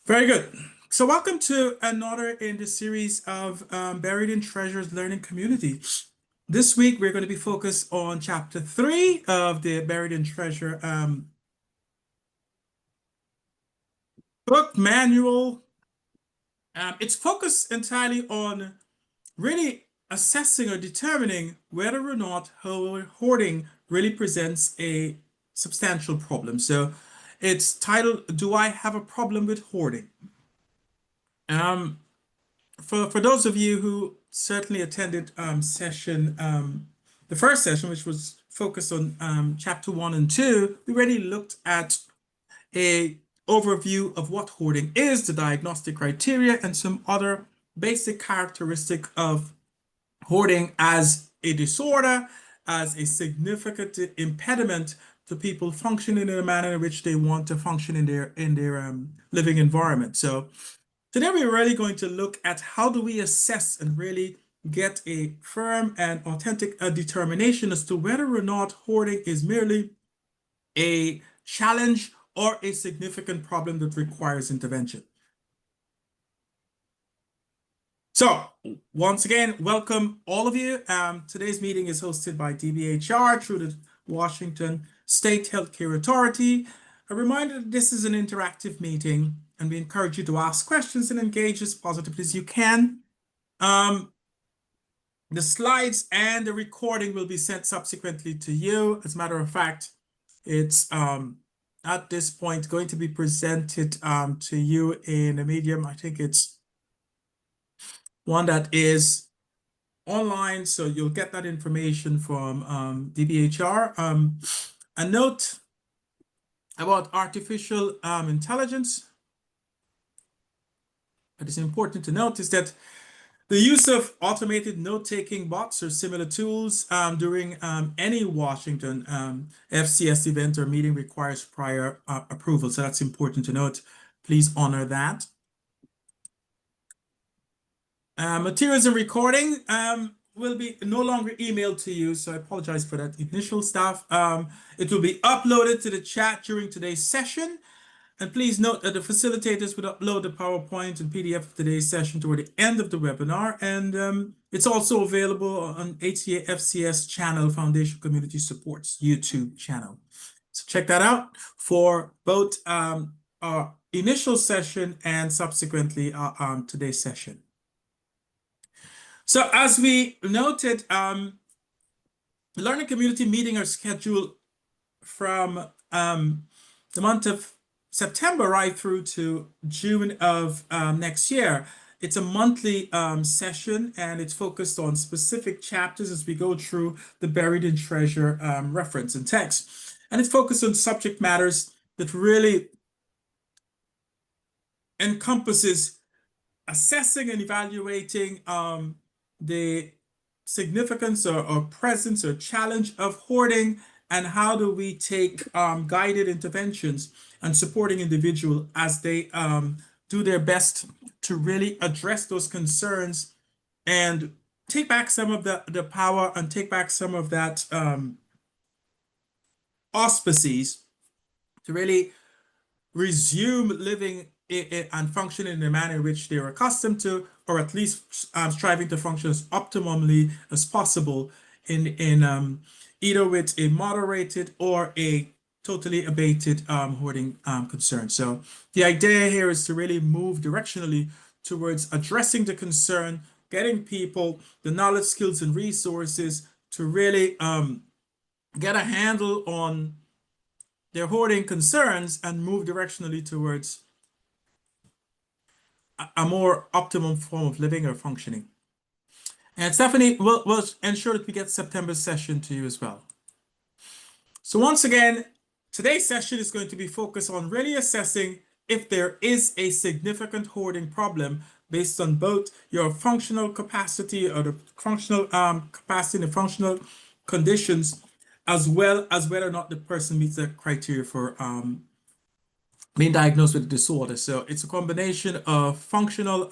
Very good. So, welcome to another in the series of Buried in Treasures Learning Community. This week, we're going to be focused on chapter 3 of the Buried in Treasure book manual. It's focused entirely on really assessing or determining whether or not hoarding really presents a substantial problem. So, it's titled, Do I Have a Problem with Hoarding? Um, for those of you who certainly attended the first session, which was focused on chapter 1 and 2, we already looked at a overview of what hoarding is, the diagnostic criteria, and some other basic characteristic of hoarding as a disorder, as a significant impediment to people functioning in a manner in which they want to function in their living environment. So today we're really going to look at how do we assess and really get a firm and authentic determination as to whether or not hoarding is merely a challenge or a significant problem that requires intervention. So once again, welcome all of you. Today's meeting is hosted by DBHR through the Washington State Healthcare Authority. A reminder that this is an interactive meeting and we encourage you to ask questions and engage as positively as you can. The slides and the recording will be sent subsequently to you. As a matter of fact, it's at this point going to be presented to you in a medium. I think it's one that is online, so you'll get that information from DBHR. A note about artificial intelligence that is important to note is that the use of automated note-taking bots or similar tools during any Washington FCS event or meeting requires prior approval. So that's important to note. Please honor that. Materials and recording will be no longer emailed to you, so I apologize for that initial stuff. It will be uploaded to the chat during today's session. And please note that the facilitators would upload the PowerPoint and PDF of today's session toward the end of the webinar. And it's also available on HCA FCS channel, Foundation Community Support's YouTube channel. So check that out for both our initial session and subsequently today's session. So as we noted, the learning community meeting are scheduled from the month of September right through to June of next year. It's a monthly session and it's focused on specific chapters as we go through the Buried in Treasure reference and text. And it's focused on subject matters that really encompasses assessing and evaluating the significance or presence or challenge of hoarding, and how do we take guided interventions and supporting individuals as they do their best to really address those concerns and take back some of the power and take back some of that auspices to really resume living and functioning in a manner in which they're accustomed to, or at least striving to function as optimally as possible in either with a moderated or a totally abated hoarding concern. So the idea here is to really move directionally towards addressing the concern, getting people the knowledge, skills, and resources to really get a handle on their hoarding concerns and move directionally towards a more optimum form of living or functioning. And Stephanie will ensure that we get September's session to you as well. So once again, today's session is going to be focused on really assessing if there is a significant hoarding problem based on both your functional capacity or the functional capacity and the functional conditions, as well as whether or not the person meets the criteria for being diagnosed with a disorder. So it's a combination of functional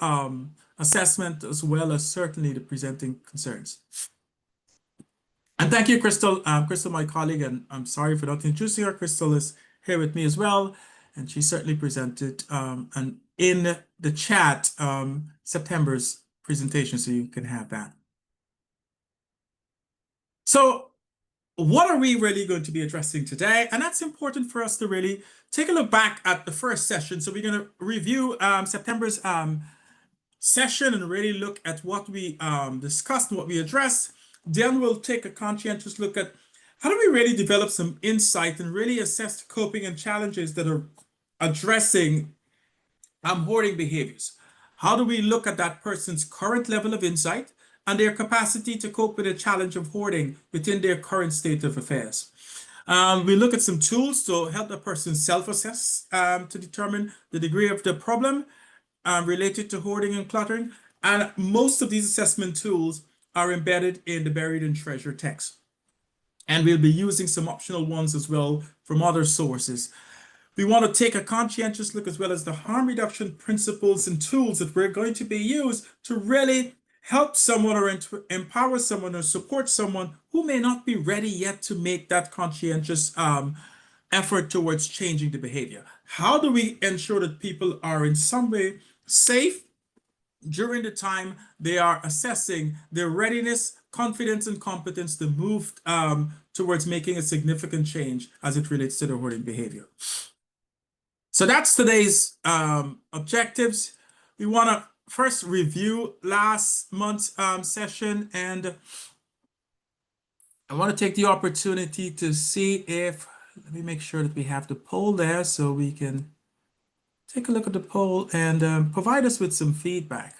assessment as well as certainly the presenting concerns. And thank you, Crystal. Crystal, my colleague, and I'm sorry for not introducing her. Crystal is here with me as well, and she certainly presented and in the chat September's presentation so you can have that. So what are we really going to be addressing today? And that's important for us to really take a look back at the first session. So we're going to review September's session and really look at what we discussed and what we addressed. Then we'll take a conscientious look at how do we really develop some insight and really assess the coping and challenges that are addressing hoarding behaviors. How do we look at that person's current level of insight and their capacity to cope with the challenge of hoarding within their current state of affairs? We look at some tools to help the person self-assess to determine the degree of the problem related to hoarding and cluttering. And most of these assessment tools are embedded in the Buried and Treasured text. And we'll be using some optional ones as well from other sources. We want to take a conscientious look as well as the harm reduction principles and tools that we're going to be used to really help someone or empower someone or support someone who may not be ready yet to make that conscientious effort towards changing the behavior. How do we ensure that people are in some way safe during the time they are assessing their readiness, confidence, and competence to move towards making a significant change as it relates to their hoarding behavior? So that's today's objectives. We want to first review last month's session, and I want to take the opportunity to see if, let me make sure that we have the poll there so we can take a look at the poll and provide us with some feedback.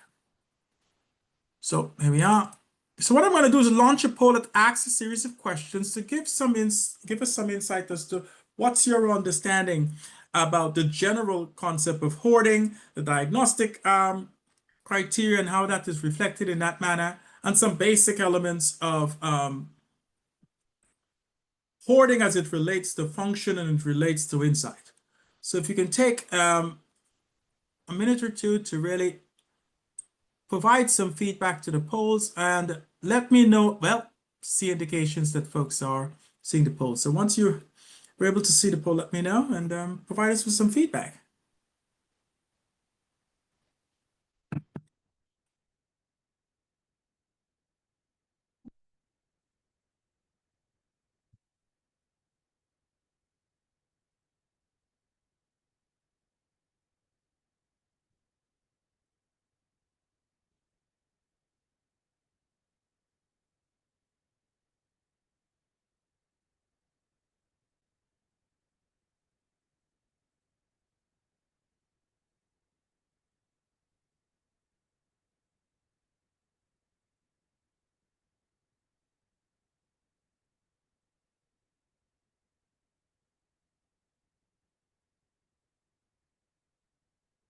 So here we are. So what I'm going to do is launch a poll that asks a series of questions to give us some insight as to what's your understanding about the general concept of hoarding, the diagnostic criteria and how that is reflected in that manner, and some basic elements of hoarding as it relates to function and it relates to insight. So if you can take a minute or two to really provide some feedback to the polls and let me know, well, see indications that folks are seeing the poll. So once you're able to see the poll, let me know and provide us with some feedback.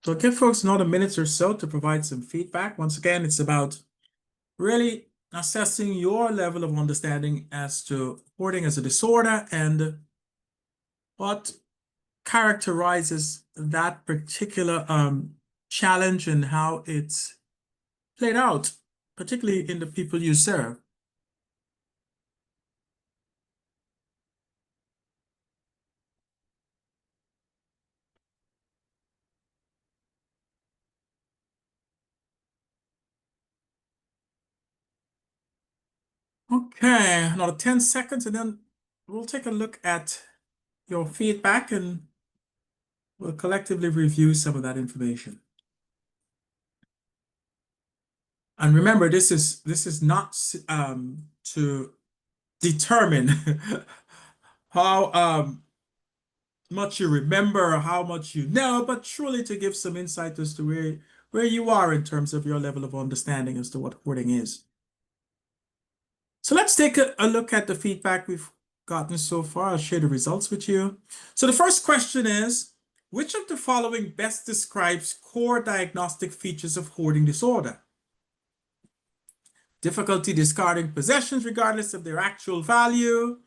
So give folks another minute or so to provide some feedback. Once again, it's about really assessing your level of understanding as to hoarding as a disorder and what characterizes that particular challenge and how it's played out, particularly in the people you serve. Okay, another 10 seconds and then we'll take a look at your feedback and we'll collectively review some of that information. And remember, this is not to determine how much you remember or how much you know, but truly to give some insight as to where you are in terms of your level of understanding as to what hoarding is. So let's take a look at the feedback we've gotten so far. I'll share the results with you. So the first question is, which of the following best describes core diagnostic features of hoarding disorder? Difficulty discarding possessions regardless of their actual value,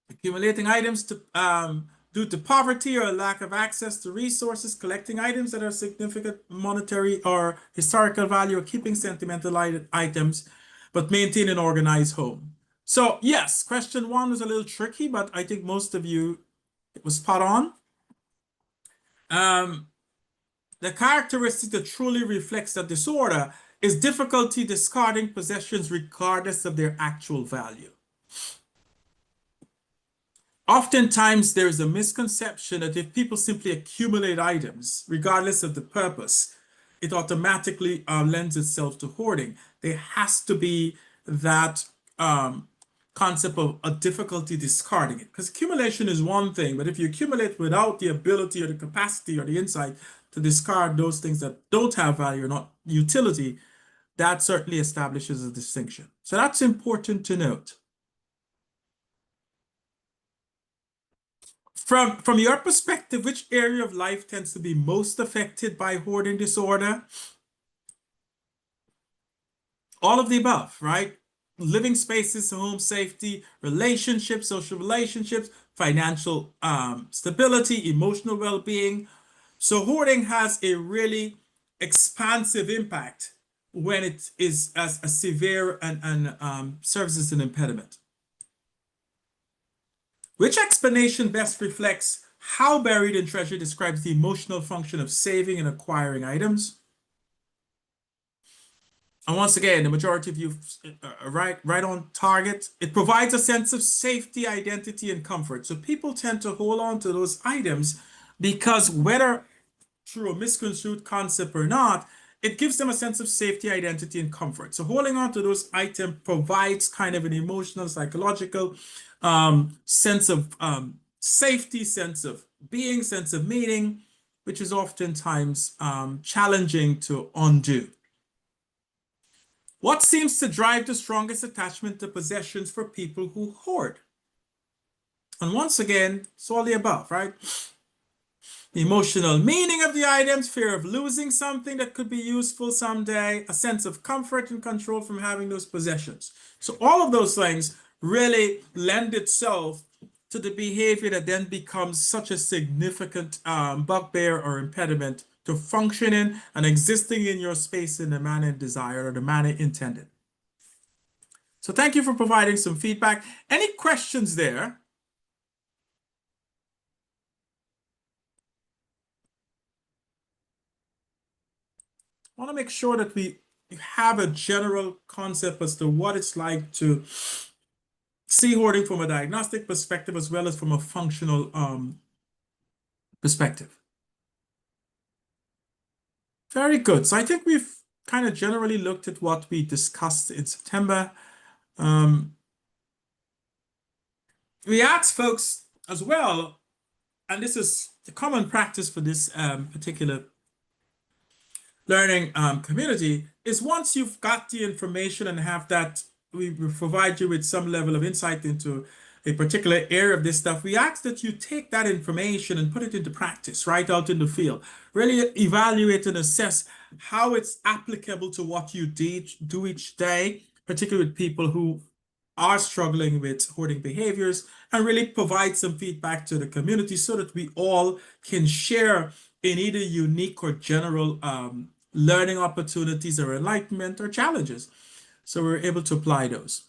accumulating items due to poverty or lack of access to resources, collecting items that are significant monetary or historical value, or keeping sentimental items, but maintain an organized home. So yes, question one was a little tricky, but I think most of you, it was spot on. The characteristic that truly reflects the disorder is difficulty discarding possessions regardless of their actual value. Oftentimes, there is a misconception that if people simply accumulate items, regardless of the purpose, it automatically lends itself to hoarding. There has to be that um, concept of a difficulty discarding it. Because accumulation is one thing, but if you accumulate without the ability or the capacity or the insight to discard those things that don't have value or not utility, that certainly establishes a distinction. So that's important to note. From your perspective, which area of life tends to be most affected by hoarding disorder? All of the above, right? Living spaces, home safety, relationships, social relationships, financial stability, emotional well-being. So hoarding has a really expansive impact when it is as a severe and serves as an impediment. Which explanation best reflects how buried in treasure describes the emotional function of saving and acquiring items? And once again, the majority of you are right on target. It provides a sense of safety, identity, and comfort. So people tend to hold on to those items because whether through a misconstrued concept or not, it gives them a sense of safety, identity, and comfort. So holding on to those items provides kind of an emotional, psychological sense of safety, sense of being, sense of meaning, which is oftentimes challenging to undo. What seems to drive the strongest attachment to possessions for people who hoard? And once again, it's all the above, right? The emotional meaning of the items, fear of losing something that could be useful someday, a sense of comfort and control from having those possessions. So all of those things really lend itself to the behavior that then becomes such a significant bugbear or impediment to functioning and existing in your space in the manner desired or the manner intended. So thank you for providing some feedback. Any questions there? I want to make sure that we have a general concept as to what it's like to see hoarding from a diagnostic perspective as well as from a functional perspective. Very good. So I think we've kind of generally looked at what we discussed in September. Um, we asked folks as well, and this is the common practice for this particular learning community, is once you've got the information and have that, we provide you with some level of insight into a particular area of this stuff. We ask that you take that information and put it into practice right out in the field. Really evaluate and assess how it's applicable to what you do each day, particularly with people who are struggling with hoarding behaviors, and really provide some feedback to the community so that we all can share in either unique or general learning opportunities or enlightenment or challenges. So we're able to apply those.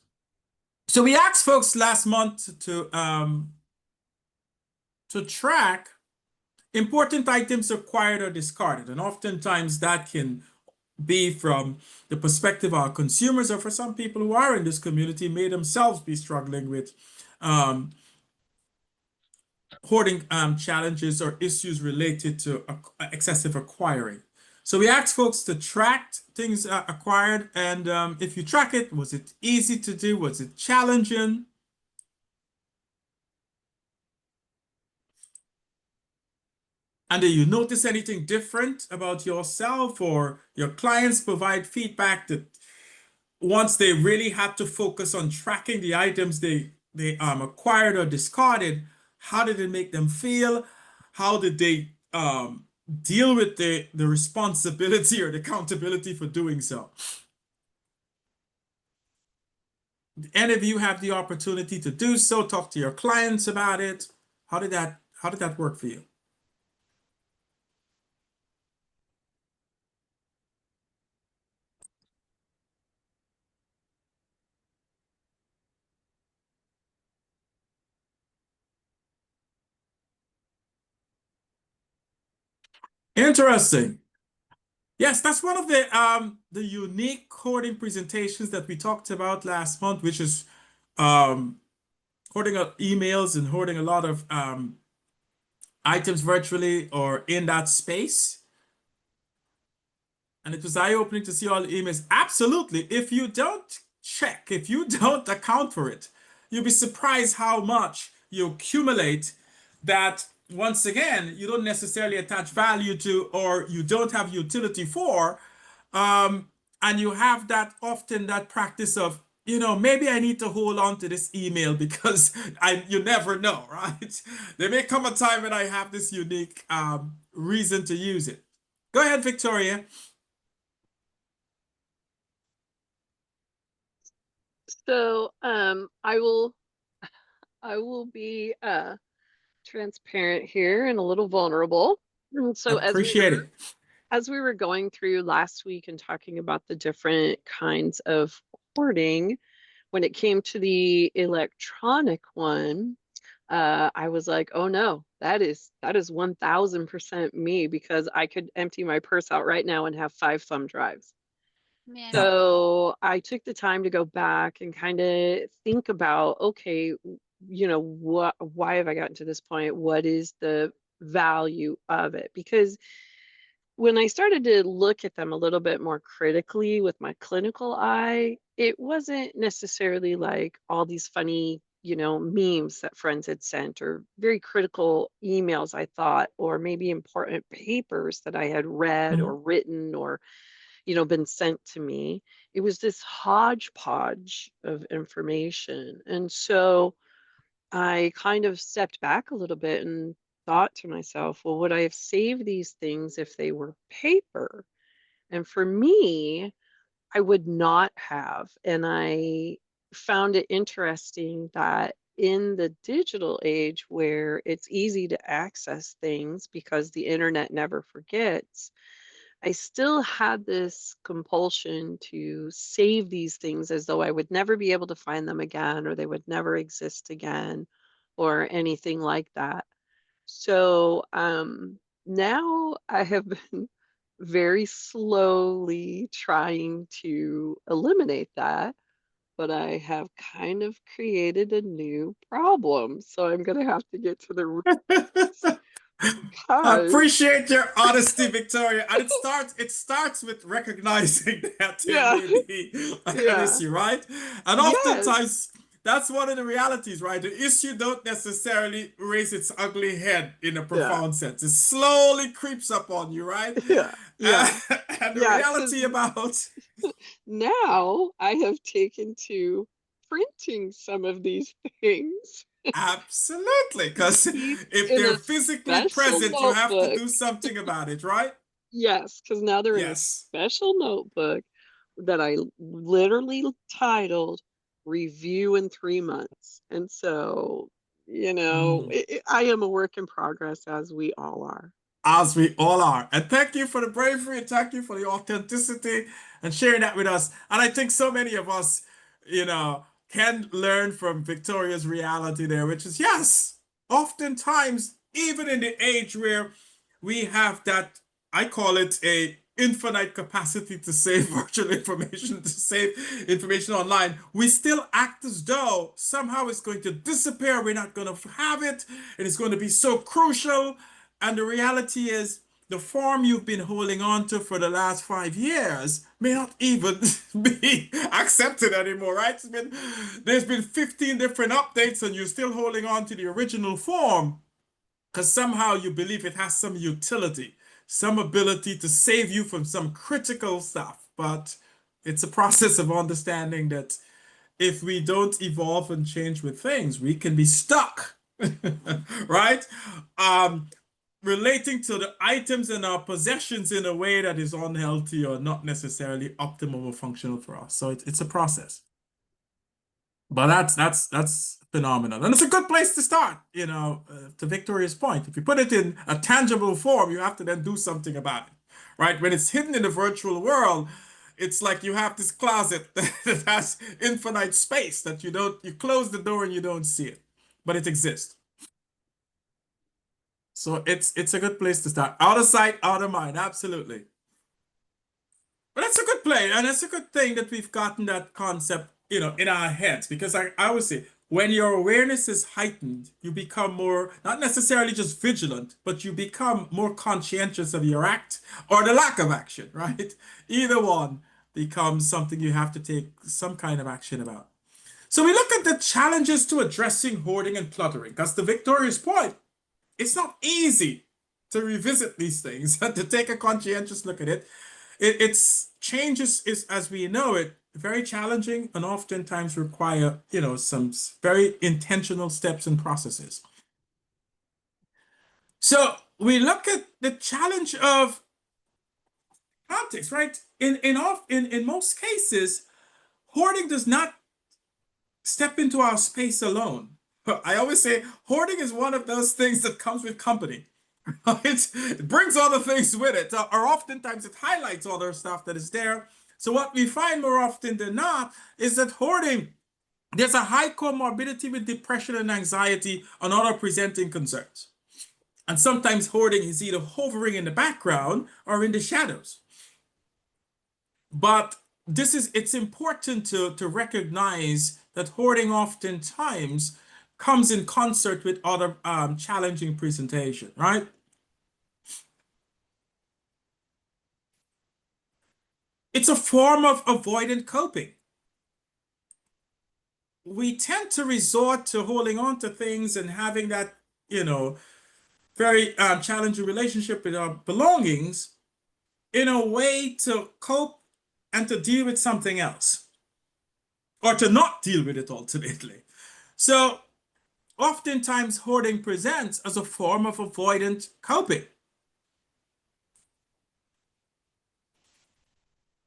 So we asked folks last month to track important items acquired or discarded, and oftentimes that can be from the perspective of our consumers, or for some people who are in this community may themselves be struggling with um, hoarding challenges or issues related to excessive acquiring. So we asked folks to track things acquired, and if you track it, was it easy to do? Was it challenging? And do you notice anything different about yourself or your clients provide feedback that once they really had to focus on tracking the items they acquired or discarded, how did it make them feel? How did they deal with the responsibility or the accountability for doing so? Did any of you have the opportunity to do so? Talk to your clients about it. How did that work for you? Interesting. Yes, that's one of the unique coding presentations that we talked about last month, which is um hoarding up emails and hoarding a lot of items virtually or in that space. And it was eye-opening to see all the emails. Absolutely. If you don't check, if you don't account for it, you'll be surprised how much you accumulate that once again you don't necessarily attach value to or you don't have utility for. Um, and you have that often that practice of, maybe I need to hold on to this email because you never know, right? There may come a time when I have this unique reason to use it. Go ahead, Victoria. So, I will be transparent here and a little vulnerable. And so Appreciate it. as we were going through last week and talking about the different kinds of hoarding, when it came to the electronic one, I was like, oh no, that is 1000% me because I could empty my purse out right now and have 5 thumb drives. Man. Yeah. So I took the time to go back and kind of think about, okay, why have I gotten to this point? What is the value of it? Because when I started to look at them a little bit more critically with my clinical eye, it wasn't necessarily like all these funny, memes that friends had sent or very critical emails, I thought, or maybe important papers that I had read or Mhm. written or been sent to me. It was this hodgepodge of information. And so I kind of stepped back a little bit and thought to myself, well, would I have saved these things if they were paper? And for me, I would not have. And I found it interesting that in the digital age where it's easy to access things because the internet never forgets, I still had this compulsion to save these things as though I would never be able to find them again or they would never exist again or anything like that. So now I have been very slowly trying to eliminate that, but I have kind of created a new problem. So I'm going to have to get to the root I because, appreciate your honesty, Victoria. And it starts with recognizing that there yeah, may be an yeah, issue, right? And yes, oftentimes that's one of the realities, right? The issue don't necessarily raise its ugly head in a yeah. profound sense. It slowly creeps up on you, right? Yeah, Uh, yeah, and the yeah. Because reality about now I have taken to printing some of these things absolutely, to because keep if in they're a physically special present, you have to notebook. do something about it, right? Yes, because now they're in a Yes. special notebook that I literally titled Review in 3 months. And so, Mm. I am a work in progress, as we all are. As we all are. And thank you for the bravery and thank you for the authenticity and sharing that with us. And I think so many of us, can learn from Victoria's reality there, which is yes, oftentimes, even in the age where we have that, I call it a infinite capacity to save virtual information, to save information online, we still act as though somehow it's going to disappear. We're not going to have it, and it's going to be so crucial. And the reality is, the form you've been holding on to for the last 5 years may not even be accepted anymore, right? There's been 15 different updates and you're still holding on to the original form because somehow you believe it has some utility, some ability to save you from some critical stuff. But it's a process of understanding that if we don't evolve and change with things, we can be stuck, right? Um, Relating to the items and our possessions in a way that is unhealthy or not necessarily optimal or functional for us. So it's a process. But that's phenomenal, and it's a good place to start. To Victoria's point, if you put it in a tangible form, you have to then do something about it, right? When it's hidden in the virtual world, it's like you have this closet that has infinite space that you close the door and you don't see it, but it exists. So it's a good place to start. Out of sight, out of mind. Absolutely. But that's a good play, and it's a good thing that we've gotten that concept, in our heads. Because I always say, when your awareness is heightened, you become more, not necessarily just vigilant, but you become more conscientious of your act or the lack of action, right? Either one becomes something you have to take some kind of action about. So we look at the challenges to addressing hoarding and cluttering, because the victorious point, it's not easy to revisit these things and to take a conscientious look at it. It's changes is, as we know it, very challenging and oftentimes require, some very intentional steps and processes. So we look at the challenge of context, right? In most cases, hoarding does not step into our space alone. I always say hoarding is one of those things that comes with company. It brings other things with it, or oftentimes it highlights other stuff that is there. So what we find more often than not is that hoarding, there's a high comorbidity with depression and anxiety and other presenting concerns. And sometimes hoarding is either hovering in the background or in the shadows. But it's important to recognize that hoarding oftentimes comes in concert with other challenging presentation, right? It's a form of avoidant coping. We tend to resort to holding on to things and having that, you know, very challenging relationship with our belongings in a way to cope and to deal with something else or to not deal with it ultimately. So oftentimes hoarding presents as a form of avoidant coping.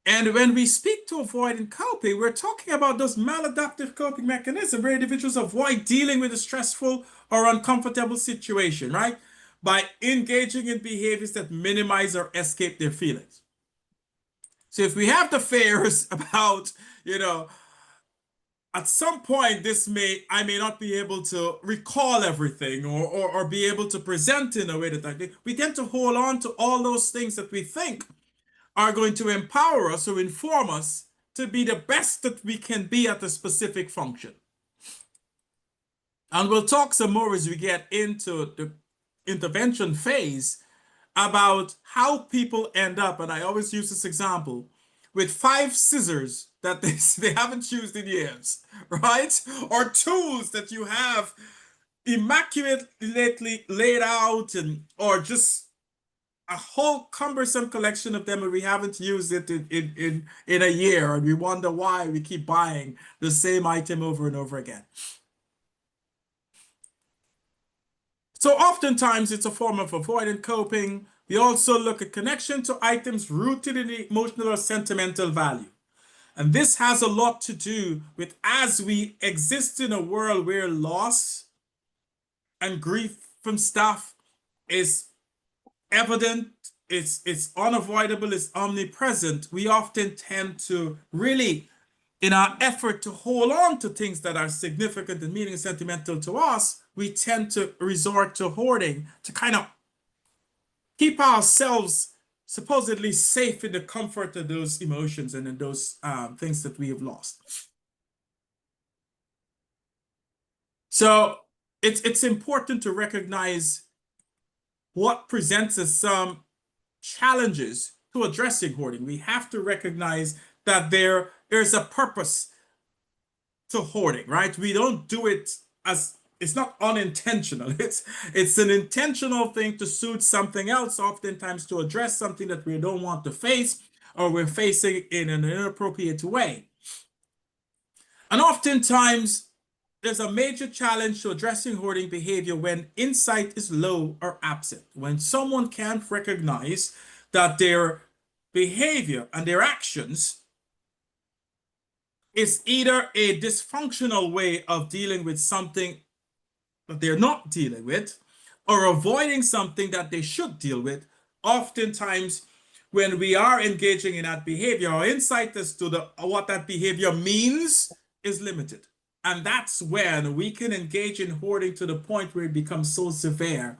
And when we speak to avoidant coping, we're talking about those maladaptive coping mechanisms where individuals avoid dealing with a stressful or uncomfortable situation, right? By engaging in behaviors that minimize or escape their feelings. So if we have the fears about, you know, at some point I may not be able to recall everything or be able to present in a way that we tend to hold on to all those things that we think are going to empower us or inform us to be the best that we can be at a specific function. And we'll talk some more as we get into the intervention phase about how people end up, and I always use this example, with 5 scissors that they haven't used in years, right? Or tools that you have immaculately laid out and or just a whole cumbersome collection of them and we haven't used it in a year and we wonder why we keep buying the same item over and over again. So oftentimes it's a form of avoidant coping. We also look at connection to items rooted in the emotional or sentimental value. And this has a lot to do with as we exist in a world where loss and grief from stuff is evident, it's unavoidable, it's omnipresent, we often tend to really, in our effort to hold on to things that are significant and meaning and sentimental to us, we tend to resort to hoarding to kind of keep ourselves supposedly safe in the comfort of those emotions and in those things that we have lost. So it's important to recognize what presents as some challenges to addressing hoarding. We have to recognize that there's a purpose to hoarding, right? We don't do it as it's not unintentional. It's an intentional thing to suit something else, oftentimes to address something that we don't want to face or we're facing in an inappropriate way. And oftentimes there's a major challenge to addressing hoarding behavior when insight is low or absent. When someone can't recognize that their behavior and their actions is either a dysfunctional way of dealing with something that they're not dealing with or avoiding something that they should deal with. Oftentimes, when we are engaging in that behavior, our insight as to what that behavior means is limited. And that's when we can engage in hoarding to the point where it becomes so severe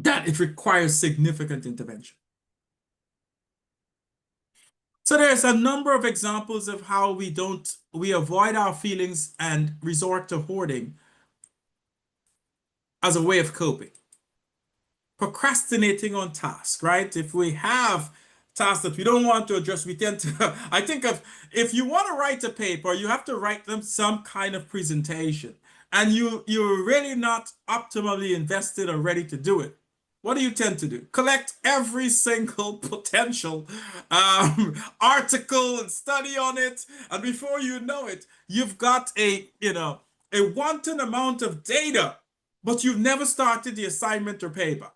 that it requires significant intervention. So there's a number of examples of how we avoid our feelings and resort to hoarding as a way of coping. Procrastinating on tasks, right? If we have tasks that we don't want to address, we tend to, I think of, if you want to write a paper, you have to write them some kind of presentation, and you're really not optimally invested or ready to do it. What do you tend to do? Collect every single potential article and study on it, and before you know it, you've got a wanton amount of data, but you've never started the assignment or paper.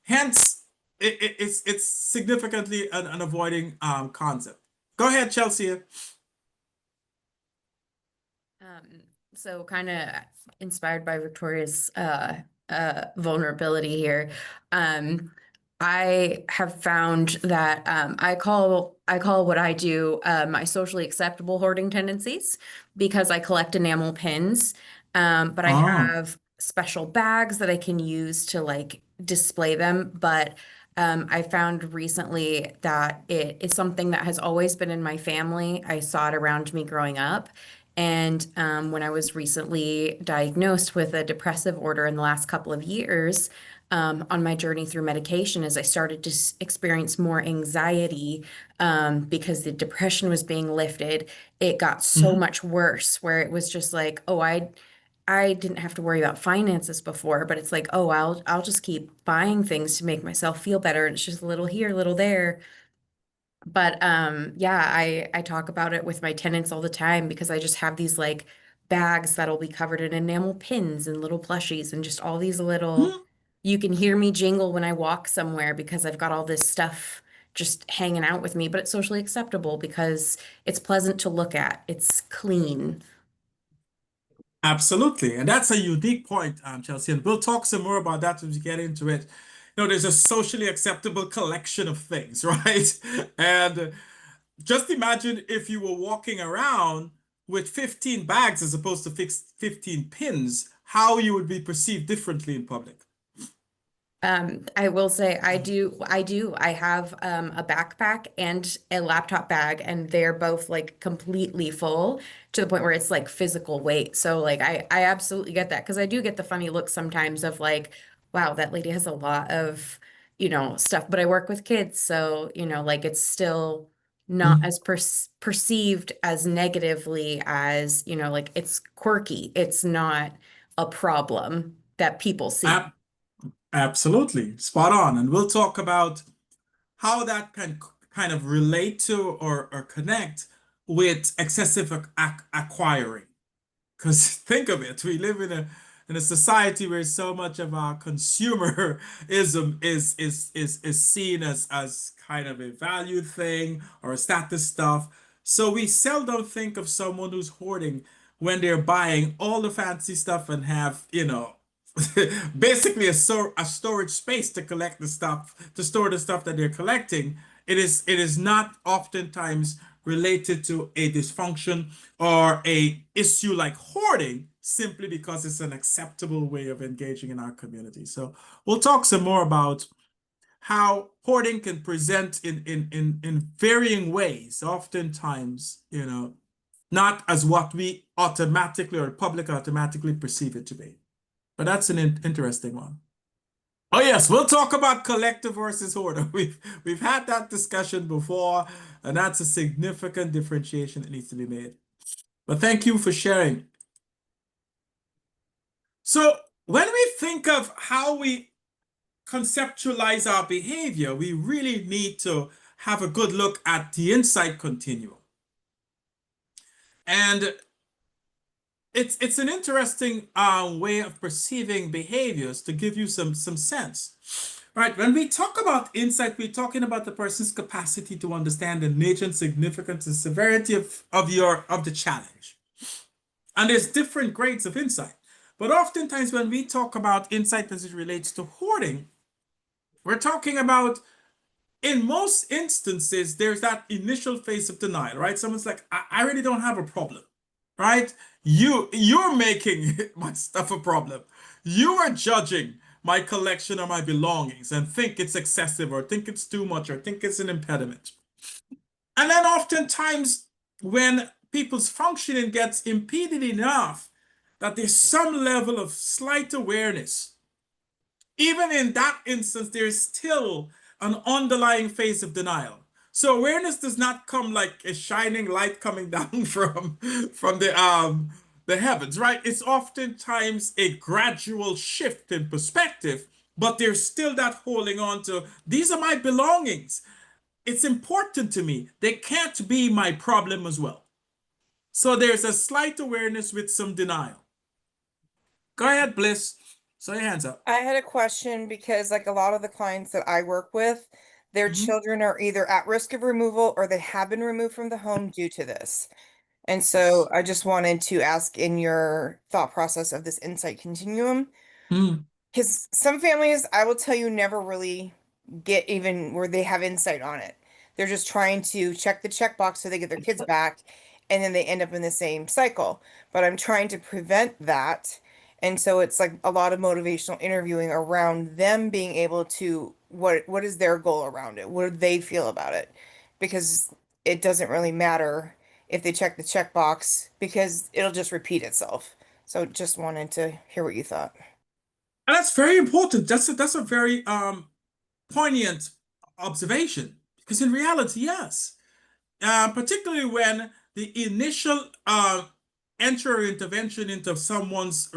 Hence, it's significantly an avoiding concept. Go ahead, Chelsea. Um, so kind of inspired by Victoria's vulnerability here. I have found that I call what I do my socially acceptable hoarding tendencies because I collect enamel pins. But I Ah. have special bags that I can use to like display them. But I found recently that it is something that has always been in my family. I saw it around me growing up. And when I was recently diagnosed with a depressive order in the last couple of years, on my journey through medication, as I started to experience more anxiety because the depression was being lifted, it got so Mhm. much worse where it was just like, oh, I didn't have to worry about finances before, but it's like, oh, I'll just keep buying things to make myself feel better. And it's just a little here, a little there. But yeah, I talk about it with my tenants all the time because I just have these like bags that'll be covered in enamel pins and little plushies and just all these little, Mhm. you can hear me jingle when I walk somewhere because I've got all this stuff just hanging out with me, but it's socially acceptable because it's pleasant to look at. It's clean. Absolutely. And that's a unique point, Chelsea. And we'll talk some more about that as we get into it. There's a socially acceptable collection of things, right? And just imagine if you were walking around with 15 bags as opposed to 15 pins, how you would be perceived differently in public. I will say I have a backpack and a laptop bag and they're both like completely full to the point where it's like physical weight. So like I absolutely get that because I do get the funny look sometimes of like, wow, that lady has a lot of, stuff. But I work with kids, so like it's still not Mhm. as perceived as negatively as, like it's quirky. It's not a problem that people see. Ab- Absolutely. Spot on. And we'll talk about how that can kind of relate to or connect with excessive acquiring. Because think of it, we live in a society where so much of our consumerism is seen as kind of a valued thing or a status stuff. So we seldom think of someone who's hoarding when they're buying all the fancy stuff and have, basically a storage space to collect the stuff, to store the stuff that they're collecting. It is not oftentimes related to a dysfunction or a issue like hoarding simply because it's an acceptable way of engaging in our community. So we'll talk some more about how hoarding can present in varying ways, oftentimes, not as what we automatically or the public automatically perceive it to be. But that's an interesting one. Oh yes, we'll talk about collective versus hoarder. We've had that discussion before, and that's a significant differentiation that needs to be made. But thank you for sharing. So when we think of how we conceptualize our behavior, we really need to have a good look at the insight continuum. And it's an interesting way of perceiving behaviors to give you some sense. Right, when we talk about insight, we're talking about the person's capacity to understand the nature and significance and severity of the challenge. And there's different grades of insight. But oftentimes when we talk about insight as it relates to hoarding, we're talking about, in most instances, there's that initial phase of denial, right? Someone's like, I really don't have a problem, right? You're making my stuff a problem. You are judging my collection or my belongings and think it's excessive or think it's too much or think it's an impediment. And then oftentimes when people's functioning gets impeded enough that there's some level of slight awareness, even in that instance, there's still an underlying phase of denial. So awareness does not come like a shining light coming down from the heavens, right? It's oftentimes a gradual shift in perspective, but there's still that holding on to these are my belongings. It's important to me. They can't be my problem as well. So there's a slight awareness with some denial. Go ahead, Bliss. So your hands up. I had a question because, like a lot of the clients that I work with, their Mhm. children are either at risk of removal or they have been removed from the home due to this. And so I just wanted to ask in your thought process of this insight continuum, Mm. because some families, I will tell you, never really get even where they have insight on it. They're just trying to check the checkbox so they get their kids back, and then they end up in the same cycle. But I'm trying to prevent that. And so it's like a lot of motivational interviewing around them being able to what is their goal around it? What do they feel about it? Because it doesn't really matter if they check the checkbox because it'll just repeat itself. So just wanted to hear what you thought. And that's very important. That's a very poignant observation because in reality, yes, particularly when the initial entry or intervention into someone's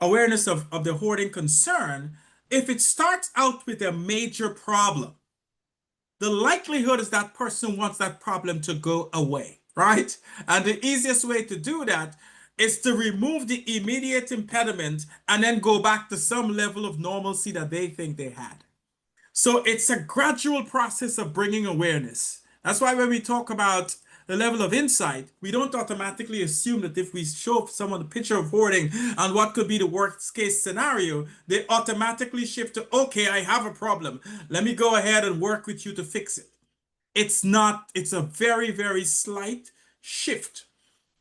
awareness of the hoarding concern, if it starts out with a major problem, the likelihood is that person wants that problem to go away, right? And the easiest way to do that is to remove the immediate impediment and then go back to some level of normalcy that they think they had. So it's a gradual process of bringing awareness. That's why when we talk about the level of insight, we don't automatically assume that if we show someone a picture of hoarding and what could be the worst case scenario, they automatically shift to, okay, I have a problem. Let me go ahead and work with you to fix it. It's not, it's a very, very slight shift.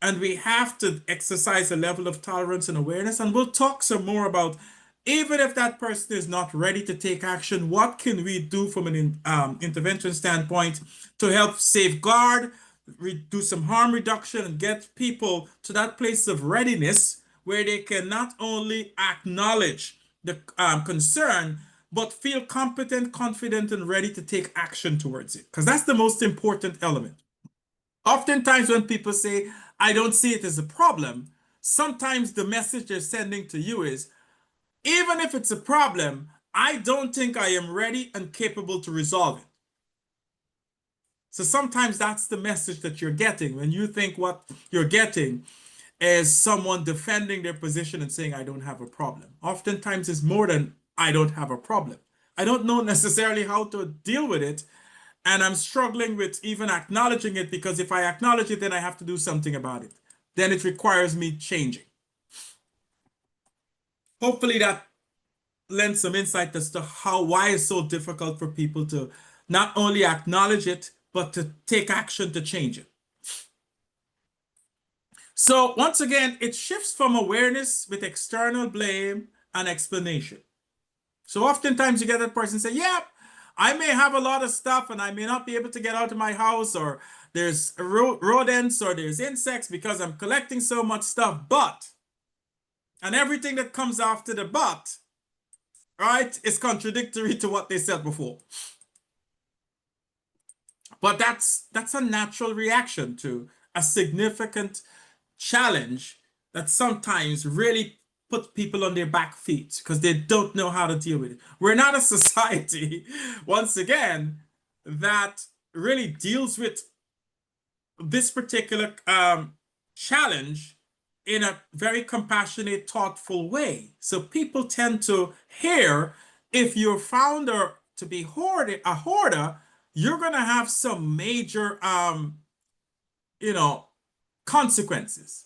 And we have to exercise a level of tolerance and awareness. And we'll talk some more about even if that person is not ready to take action, what can we do from an intervention standpoint to help safeguard, do some harm reduction, and get people to that place of readiness where they can not only acknowledge the concern, but feel competent, confident, and ready to take action towards it. Because that's the most important element. Oftentimes, when people say, I don't see it as a problem, sometimes the message they're sending to you is, even if it's a problem, I don't think I am ready and capable to resolve it. So sometimes that's the message that you're getting when you think what you're getting is someone defending their position and saying, I don't have a problem. Oftentimes, it's more than I don't have a problem. I don't know necessarily how to deal with it. And I'm struggling with even acknowledging it because if I acknowledge it, then I have to do something about it. Then it requires me changing. Hopefully that lends some insight as to why it's so difficult for people to not only acknowledge it, but to take action to change it. So once again, it shifts from awareness with external blame and explanation. So oftentimes you get that person say, yeah, I may have a lot of stuff and I may not be able to get out of my house, or there's rodents or there's insects because I'm collecting so much stuff, but, and everything that comes after the but, right, is contradictory to what they said before. But that's a natural reaction to a significant challenge that sometimes really put people on their back feet because they don't know how to deal with it. We're not a society, once again, that really deals with this particular challenge in a very compassionate, thoughtful way. So people tend to hear if you're found or to be a hoarder, you're gonna have some major you know, consequences.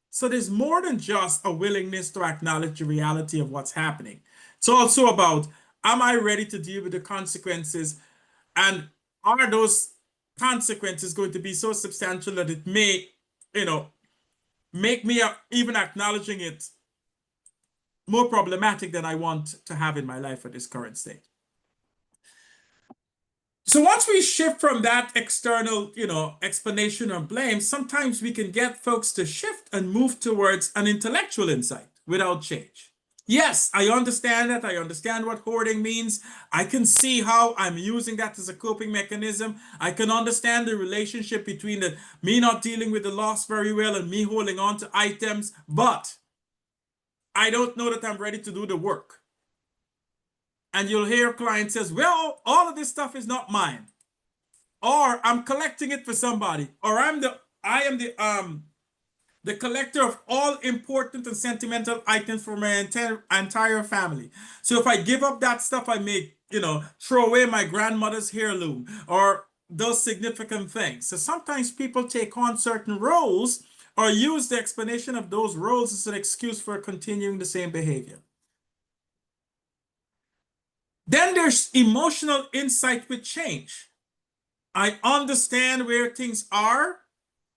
So there's more than just a willingness to acknowledge the reality of what's happening. It's also about, am I ready to deal with the consequences? And are those consequences going to be so substantial that it may, you know, make me even acknowledging it more problematic than I want to have in my life at this current state. So once we shift from that external, explanation or blame, sometimes we can get folks to shift and move towards an intellectual insight without change. Yes, I understand that. I understand what hoarding means. I can see how I'm using that as a coping mechanism. I can understand the relationship between me not dealing with the loss very well and me holding on to items, but I don't know that I'm ready to do the work. And you'll hear a client says, well, all of this stuff is not mine. Or I'm collecting it for somebody. Or I am the collector of all important and sentimental items for my entire family. So if I give up that stuff, I may, throw away my grandmother's heirloom or those significant things. So sometimes people take on certain roles or use the explanation of those roles as an excuse for continuing the same behavior. Then there's emotional insight with change. I understand where things are.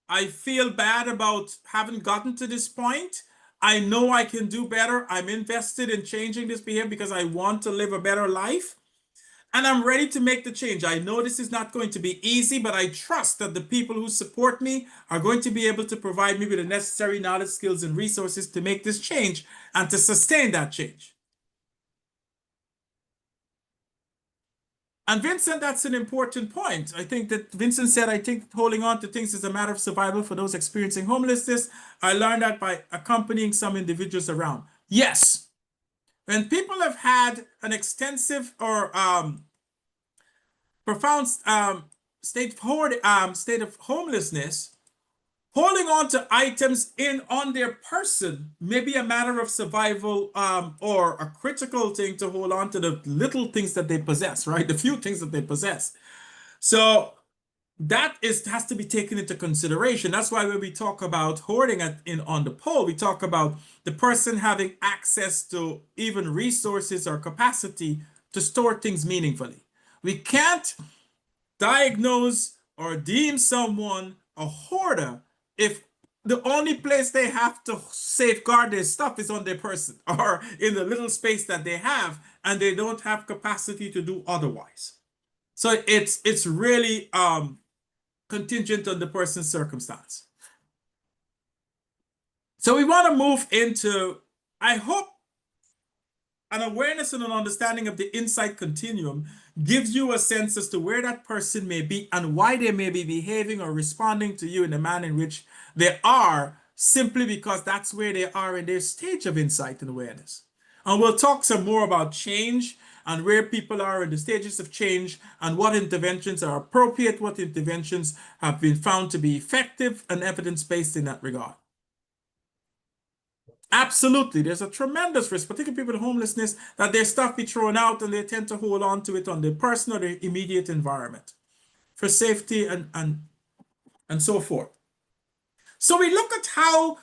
I feel bad about having gotten to this point. I know I can do better. I'm invested in changing this behavior because I want to live a better life. And I'm ready to make the change. I know this is not going to be easy, but I trust that the people who support me are going to be able to provide me with the necessary knowledge, skills, and resources to make this change and to sustain that change. And Vincent, that's an important point. I think that Vincent said, I think holding on to things is a matter of survival for those experiencing homelessness. I learned that by accompanying some individuals around. Yes. When people have had an extensive or profound state of homelessness, holding on to items on their person may be a matter of survival or a critical thing to hold on to the little things that they possess, right? The few things that they possess. So that has to be taken into consideration. That's why when we talk about hoarding on the pole, we talk about the person having access to even resources or capacity to store things meaningfully. We can't diagnose or deem someone a hoarder if the only place they have to safeguard their stuff is on their person or in the little space that they have, and they don't have capacity to do otherwise. So it's really contingent on the person's circumstance. So we want to move into, I hope, an awareness and an understanding of the insight continuum gives you a sense as to where that person may be and why they may be behaving or responding to you in the manner in which they are, simply because that's where they are in their stage of insight and awareness. And we'll talk some more about change and where people are in the stages of change and what interventions are appropriate, what interventions have been found to be effective and evidence-based in that regard. Absolutely, there's a tremendous risk, particularly people with homelessness, that their stuff be thrown out and they tend to hold on to it on their personal or their immediate environment for safety and so forth. So we look at how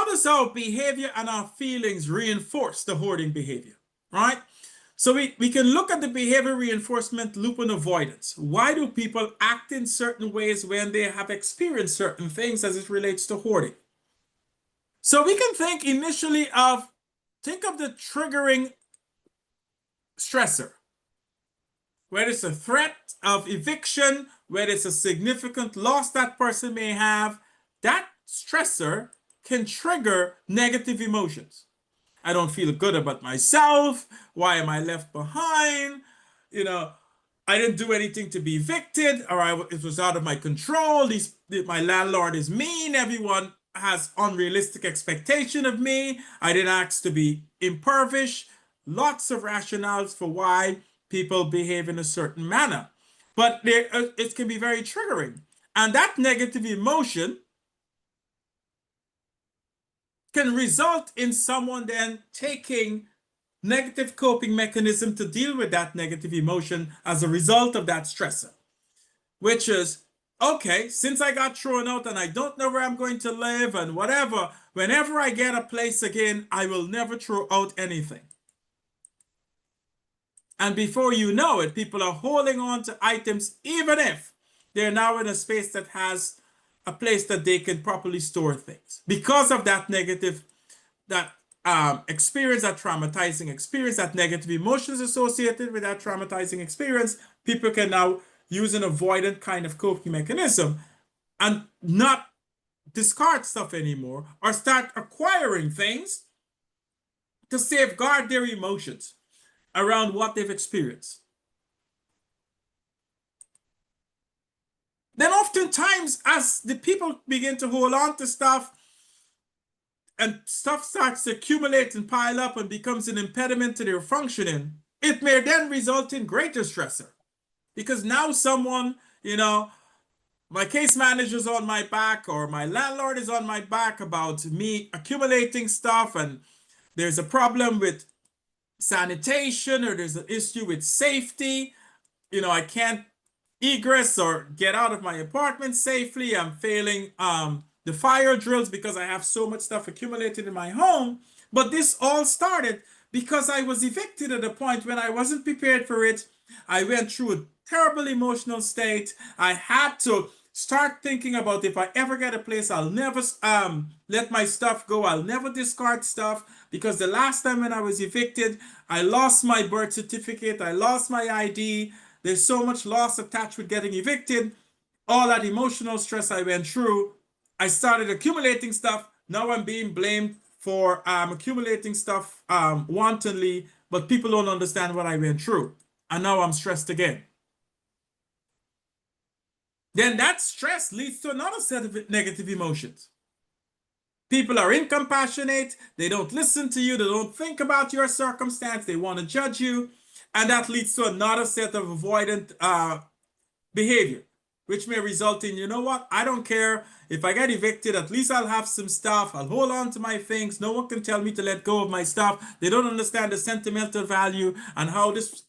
does our behavior and our feelings reinforce the hoarding behavior, right? So we can look at the behavior reinforcement loop and avoidance. Why do people act in certain ways when they have experienced certain things as it relates to hoarding? So we can think initially of the triggering stressor, whether it's a threat of eviction, whether it's a significant loss that person may have. That stressor can trigger negative emotions. I don't feel good about myself. Why am I left behind? I didn't do anything to be evicted, or it was out of my control. My landlord is mean. Everyone has unrealistic expectation of me. I didn't ask to be impoverished. Lots of rationales for why people behave in a certain manner. But it can be very triggering. And that negative emotion can result in someone then taking negative coping mechanism to deal with that negative emotion as a result of that stressor, which is, okay, since I got thrown out and I don't know where I'm going to live and whatever, whenever I get a place again, I will never throw out anything. And before you know it, people are holding on to items even if they're now in a space that has a place that they can properly store things because of that negative, that experience, that traumatizing experience, that negative emotions associated with that traumatizing experience, people can now use an avoidant kind of coping mechanism and not discard stuff anymore or start acquiring things to safeguard their emotions around what they've experienced. Then oftentimes, as the people begin to hold on to stuff and stuff starts to accumulate and pile up and becomes an impediment to their functioning, it may then result in greater stressor. Because now someone, my case manager's on my back or my landlord is on my back about me accumulating stuff, and there's a problem with sanitation or there's an issue with safety. I can't egress or get out of my apartment safely. I'm failing the fire drills because I have so much stuff accumulated in my home. But this all started because I was evicted at a point when I wasn't prepared for it. I went through a terrible emotional state. I had to start thinking about, if I ever get a place, I'll never let my stuff go. I'll never discard stuff, because the last time when I was evicted, I lost my birth certificate. I lost my ID. There's so much loss attached with getting evicted. All that emotional stress I went through, I started accumulating stuff. Now I'm being blamed for accumulating stuff wantonly, but people don't understand what I went through. And now I'm stressed again. Then that stress leads to another set of negative emotions. People are incompassionate. They don't listen to you. They don't think about your circumstance. They want to judge you. And that leads to another set of avoidant behavior, which may result in, I don't care. If I get evicted, at least I'll have some stuff. I'll hold on to my things. No one can tell me to let go of my stuff. They don't understand the sentimental value and how this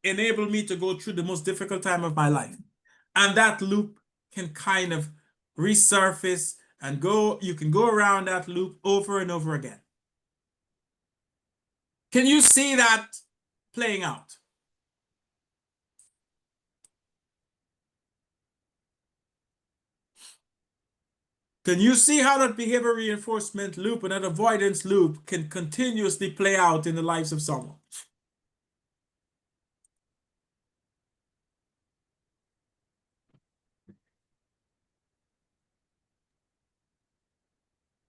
enabled me to go through the most difficult time of my life. And that loop can kind of resurface and you can go around that loop over and over again. Can you see that playing out? Can you see how that behavior reinforcement loop and that avoidance loop can continuously play out in the lives of someone?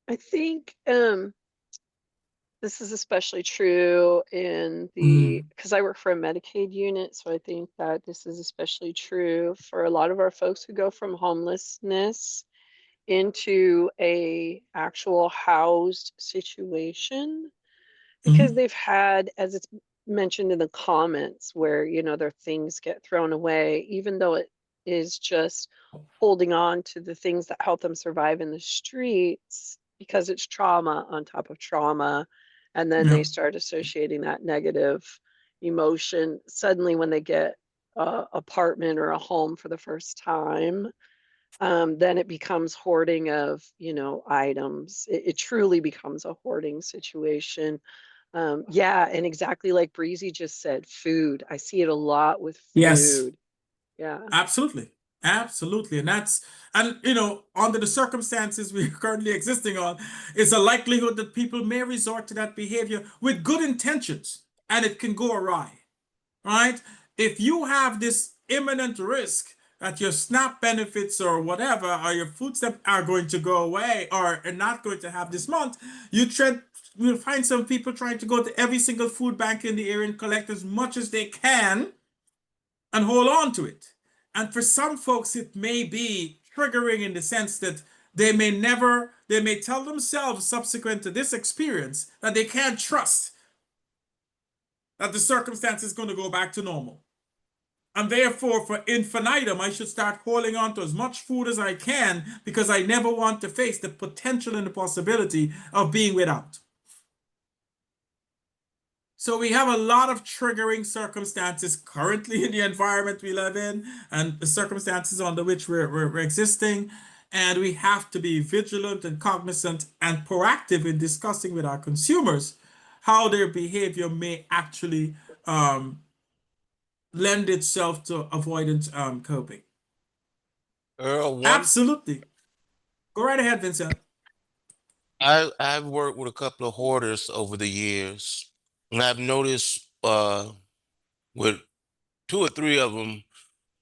I think this is especially true in because I work for a Medicaid unit, so I think that this is especially true for a lot of our folks who go from homelessness into a actual housed situation, because they've had, as it's mentioned in the comments, where their things get thrown away, even though it is just holding on to the things that help them survive in the streets, because it's trauma on top of trauma. And then they start associating that negative emotion suddenly when they get an apartment or a home for the first time. Then it becomes hoarding of, items. It truly becomes a hoarding situation. Yeah, and exactly like Breezy just said, food. I see it a lot with Yes, food. Yeah. absolutely. Absolutely. And under the circumstances we're currently existing on, it's a likelihood that people may resort to that behavior with good intentions, and it can go awry, right? If you have this imminent risk that your SNAP benefits or whatever, or your food stamp are going to go away or are not going to have this month, you'll find some people trying to go to every single food bank in the area and collect as much as they can and hold on to it. And for some folks, it may be triggering in the sense that they may tell themselves subsequent to this experience that they can't trust that the circumstance is going to go back to normal. And therefore, for infinitum, I should start holding on to as much food as I can, because I never want to face the potential and the possibility of being without. So we have a lot of triggering circumstances currently in the environment we live in and the circumstances under which we're existing. And we have to be vigilant and cognizant and proactive in discussing with our consumers how their behavior may actually lend itself to avoidant coping. Earl, Absolutely. Go right ahead, Vincent. I've worked with a couple of hoarders over the years, and I've noticed with two or three of them,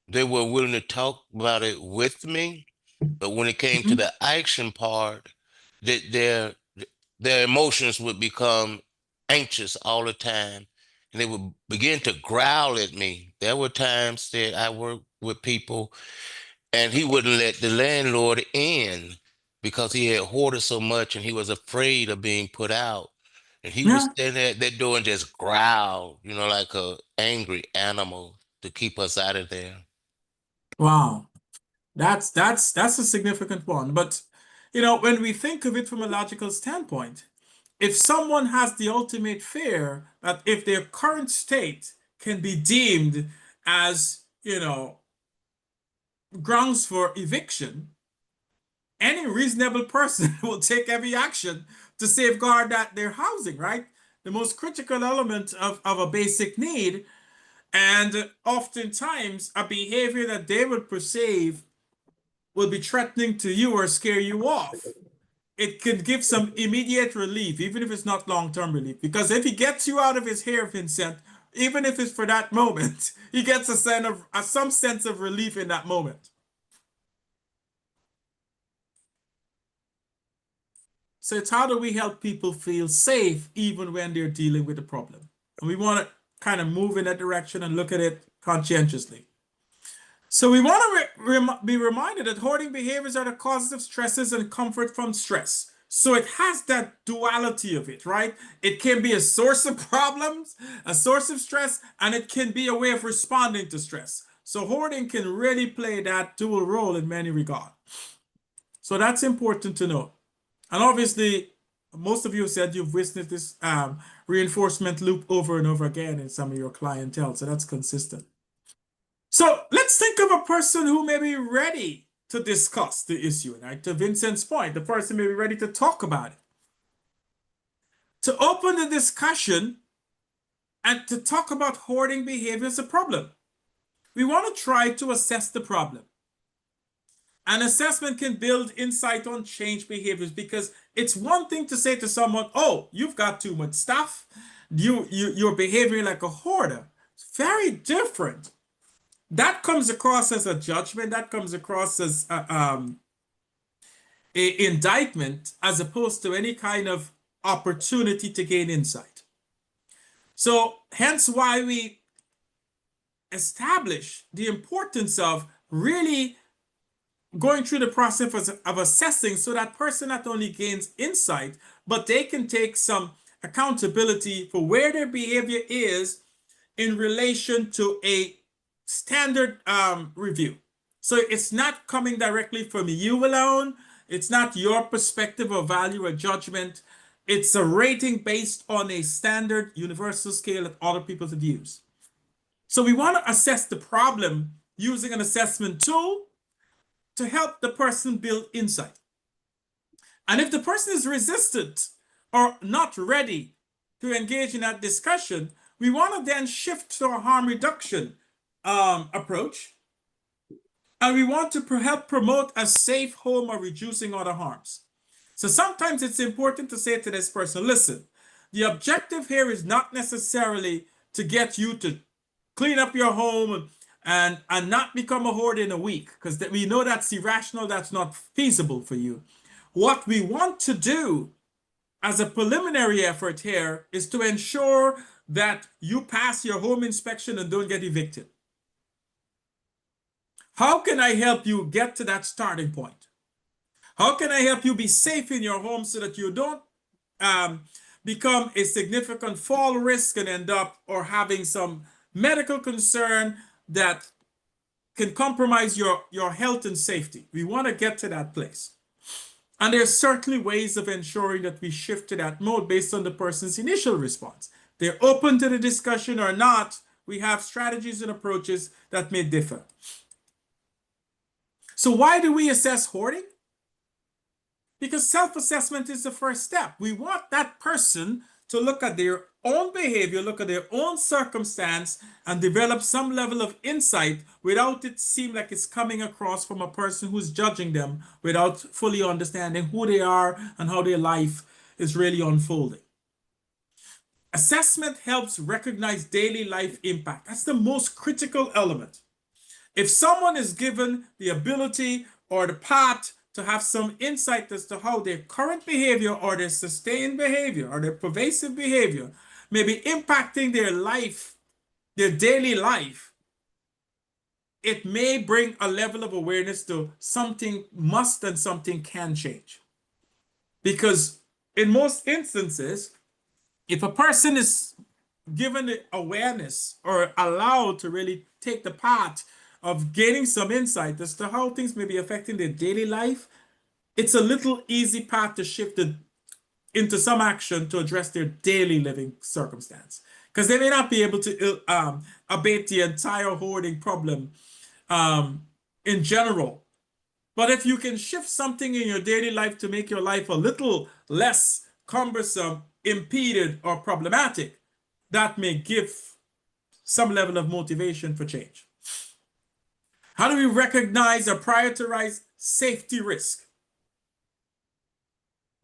they were willing to talk about it with me, but when it came to Mhm. the action part, that their emotions would become anxious all the time, and they would begin to growl at me. There were times that I worked with people, and he wouldn't let the landlord in because he had hoarded so much, and he was afraid of being put out. And he would Yeah. stand at that door and just growl, like a angry animal to keep us out of there. Wow. That's a significant one. But when we think of it from a logical standpoint, if someone has the ultimate fear that if their current state can be deemed as, grounds for eviction, any reasonable person will take every action to safeguard that their housing, right? The most critical element of a basic need, and oftentimes a behavior that they would perceive will be threatening to you or scare you off. It can give some immediate relief, even if it's not long-term relief. Because if he gets you out of his hair, Vincent, even if it's for that moment, he gets some sense of relief in that moment. So it's how do we help people feel safe even when they're dealing with a problem? And we want to kind of move in that direction and look at it conscientiously. So we want to be reminded that hoarding behaviors are the causes of stresses and comfort from stress. So it has that duality of it, right? It can be a source of problems, a source of stress, and it can be a way of responding to stress. So hoarding can really play that dual role in many regards. So that's important to know. And obviously, most of you said you've witnessed this reinforcement loop over and over again in some of your clientele. So that's consistent. So let's think of a person who may be ready to discuss the issue. Right? To Vincent's point, the person may be ready to talk about it. To open the discussion and to talk about hoarding behavior as a problem. We want to try to assess the problem. An assessment can build insight on change behaviors because it's one thing to say to someone, oh, you've got too much stuff. You're behaving like a hoarder. It's very different. That comes across as a judgment. That comes across as a indictment as opposed to any kind of opportunity to gain insight. So hence why we establish the importance of really going through the process of assessing so that person not only gains insight, but they can take some accountability for where their behavior is in relation to a standard review. So it's not coming directly from you alone. It's not your perspective or value or judgment. It's a rating based on a standard universal scale that other people have used. So we want to assess the problem using an assessment tool to help the person build insight. And if the person is resistant or not ready to engage in that discussion, we want to then shift to a harm reduction approach. And we want to help promote a safe home or reducing other harms. So sometimes it's important to say to this person, listen, the objective here is not necessarily to get you to clean up your home and not become a hoarder in a week, because we know that's irrational, that's not feasible for you. What we want to do as a preliminary effort here is to ensure that you pass your home inspection and don't get evicted. How can I help you get to that starting point? How can I help you be safe in your home so that you don't become a significant fall risk and end up or having some medical concern that can compromise your health and safety? We want to get to that place. And there's certainly ways of ensuring that we shift to that mode based on the person's initial response. They're open to the discussion or not. We have strategies and approaches that may differ. So why do we assess hoarding? Because self-assessment is the first step. We want that person to look at their own behavior, look at their own circumstance, and develop some level of insight without it seem like it's coming across from a person who's judging them without fully understanding who they are and how their life is really unfolding. Assessment helps recognize daily life impact. That's the most critical element. If someone is given the ability or the path to have some insight as to how their current behavior or their sustained behavior or their pervasive behavior may be impacting their life, their daily life, it may bring a level of awareness to something must and something can change. Because in most instances, if a person is given the awareness or allowed to really take the path of gaining some insight as to how things may be affecting their daily life, it's a little easy path to shift it into some action to address their daily living circumstance. Because they may not be able to abate the entire hoarding problem in general. But if you can shift something in your daily life to make your life a little less cumbersome, impeded, or problematic, that may give some level of motivation for change. How do we recognize or prioritize safety risk?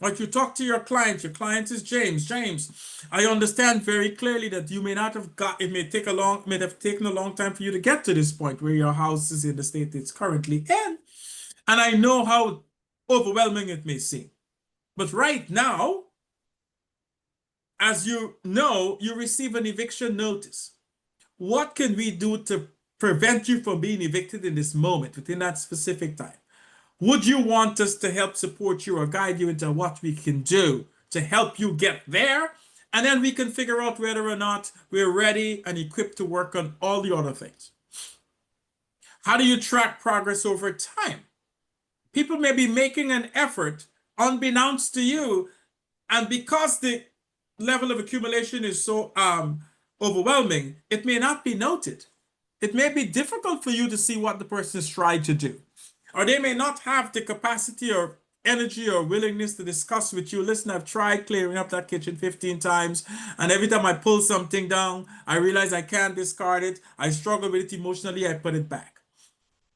Like you talk to your client is James. James, I understand very clearly that you may not have got, it may have taken a long time for you to get to this point where your house is in the state it's currently in. And I know how overwhelming it may seem. But right now, as you know, you receive an eviction notice. What can we do to prevent you from being evicted in this moment within that specific time? Would you want us to help support you or guide you into what we can do to help you get there? And then we can figure out whether or not we're ready and equipped to work on all the other things. How do you track progress over time? People may be making an effort unbeknownst to you, and because the level of accumulation is so overwhelming, it may not be noted. It may be difficult for you to see what the person is trying to do. Or they may not have the capacity or energy or willingness to discuss with you. Listen, I've tried clearing up that kitchen 15 times, and every time I pull something down, I realize I can't discard it. I struggle with it emotionally, I put it back.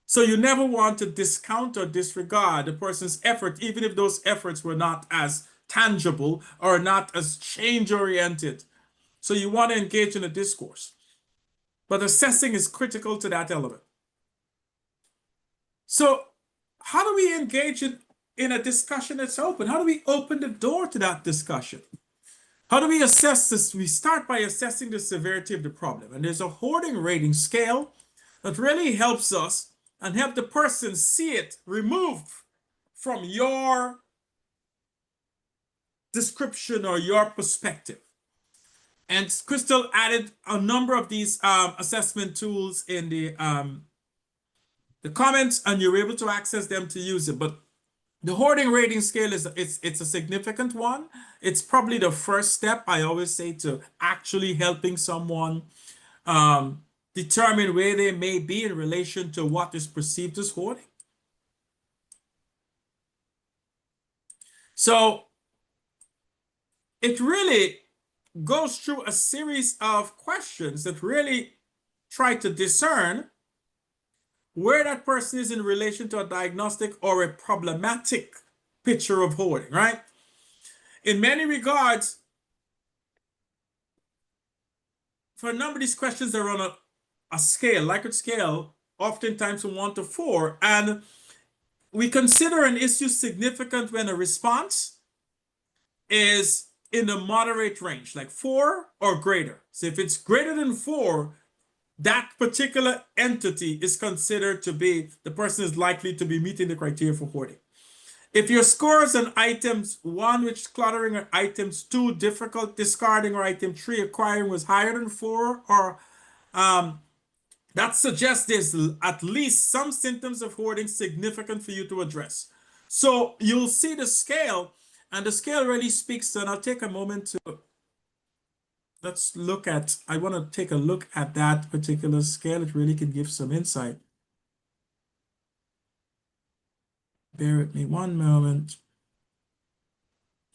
So you never want to discount or disregard the person's effort, even if those efforts were not as tangible or not as change-oriented. So you want to engage in a discourse. But assessing is critical to that element. So how do we engage in a discussion that's open? How do we open the door to that discussion? How do we assess this? We start by assessing the severity of the problem. And there's a hoarding rating scale that really helps us and help the person see it removed from your description or your perspective. And Crystal added a number of these assessment tools in the comments, and you're able to access them to use it. But the hoarding rating scale it's a significant one. It's probably the first step, I always say, to actually helping someone determine where they may be in relation to what is perceived as hoarding. So it really goes through a series of questions that really try to discern where that person is in relation to a diagnostic or a problematic picture of hoarding, right? In many regards, for a number of these questions, they're on a scale, Likert scale, oftentimes from 1 to 4. And we consider an issue significant when a response is in the moderate range, like 4 or greater. So if it's greater than 4, that particular entity is considered to be, the person is likely to be meeting the criteria for hoarding. If your scores on items 1, which is cluttering, or items 2, difficult discarding, or item 3, acquiring, was higher than 4, or that suggests there's at least some symptoms of hoarding significant for you to address. So you'll see the scale, and the scale really speaks to, and I'll take a moment to, let's look at, I want to take a look at that particular scale. It really can give some insight. Bear with me one moment.